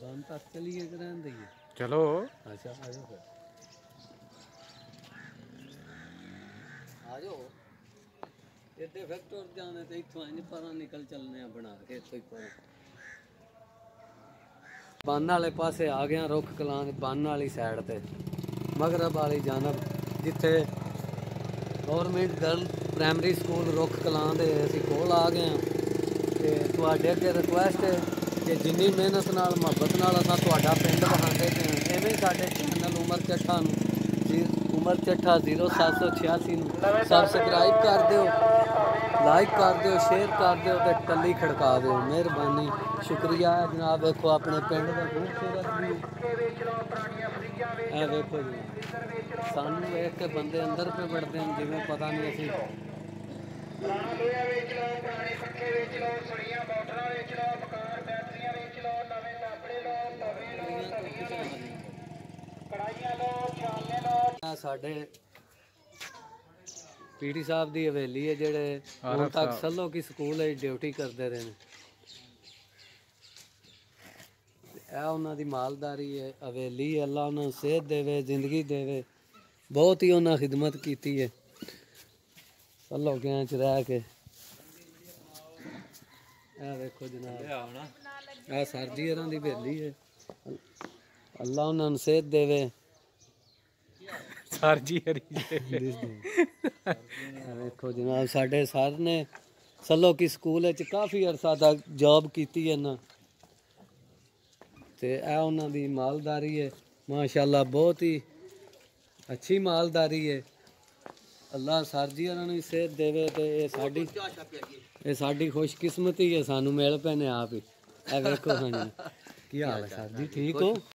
बंद तक चलिए रहने दइए चलो अच्छा आ जाओ फिर आ जाओ इतने फैक्टर जाने तो इतों इंज पर निकल चलने बना के इतों ही पर बन वाले पासे आ गया रुख कलां बन वाली साइड ते मगरब वाली जानब जिथे गौरमेंट गर्ल प्राइमरी स्कूल रुख कलां दे असीं कोल आ गए हैं ते तुहाडे अगे रिक्वेस्ट है कि जिन्नी मेहनत नाल मुहब्बत नाल असां तुहाडा पिंड विखांदे पे हैं इवें साडे चैनल उमर चट्ठा नूं उमर चट्ठा 0786 नूं सबसक्राइब कर दिओ लाइक कर दिओ शेयर कर दिओ ते टल्ली खड़का दिओ मेहरबानी शुक्रिया है जनाब देखो अपने पिंड का खूबसूरत व्यू है देखो जी सानू देख के बंदे अंदर पे बढ़ते हैं जिवें पता नहीं असीं ਸਾਡੇ ਪੀਟੀ ਸਾਹਿਬ ਦੀ ਹਵੇਲੀ ਹੈ ਜਿਹੜੇ ਹੁਣ ਤੱਕ ਸੱਲੋ ਕੀ ਸਕੂਲ ਵਿੱਚ ਡਿਊਟੀ ਕਰਦੇ ਰਹੇ ਨੇ। ਇਹ ਉਹਨਾਂ ਦੀ ਮਾਲਦਾਰੀ ਹੈ, ਹਵੇਲੀ ਹੈ। ਅੱਲਾ ਉਹਨਾਂ ਨੂੰ ਸਿਹਤ ਦੇਵੇ, ਜ਼ਿੰਦਗੀ ਦੇਵੇ। ਬਹੁਤ ਹੀ ਉਹਨਾਂ ਖਿਦਮਤ ਕੀਤੀ ਹੈ ਸੱਲੋ ਕਿਆਂ ਚ ਰਹਿ ਕੇ। ਇਹ ਵੇਖੋ ਜਨਾਬ, ਇਹ ਸਰ ਜੀ ਹੋਰਾਂ ਦੀ ਹਵੇਲੀ ਹੈ। ਅੱਲਾ ਉਹਨਾਂ ਨੂੰ ਸਿਹਤ ਦੇਵੇ। ਸਰ ਜੀ ਹਰੀ ਵੇਖੋ ਜਨਾਬ, ਸਾਡੇ ਸਰ ਨੇ ਸੱਲੋ ਕੀ ਸਕੂਲ ਵਿੱਚ ਕਾਫੀ ਅਰਸਾ ਤੱਕ ਜੌਬ ਕੀਤੀ ਹੈ ਨਾ, ਤੇ ਇਹ ਉਹਨਾਂ ਦੀ ਮਾਲਦਾਰੀ ਹੈ ਮਾਸ਼ਾਅੱਲਾ, ਬਹੁਤ ਹੀ ਅੱਛੀ ਮਾਲਦਾਰੀ ਹੈ। ਅੱਲਾ ਸਰ ਜੀ ਉਹਨਾਂ ਨੂੰ ਸਿਹਤ ਦੇਵੇ। ਤੇ ਇਹ ਸਾਡੀ ਖੁਸ਼ਕਿਸਮਤੀ ਹੈ, ਸਾਨੂੰ ਮਿਲ ਪਏ ਨੇ ਆਪ ਹੀ। ਇਹ ਵੇਖੋ ਹਾਂਜੀ, ਕੀ ਹਾਲ ਹੈ ਸਰ ਜੀ, ਠੀਕ ਹੋ?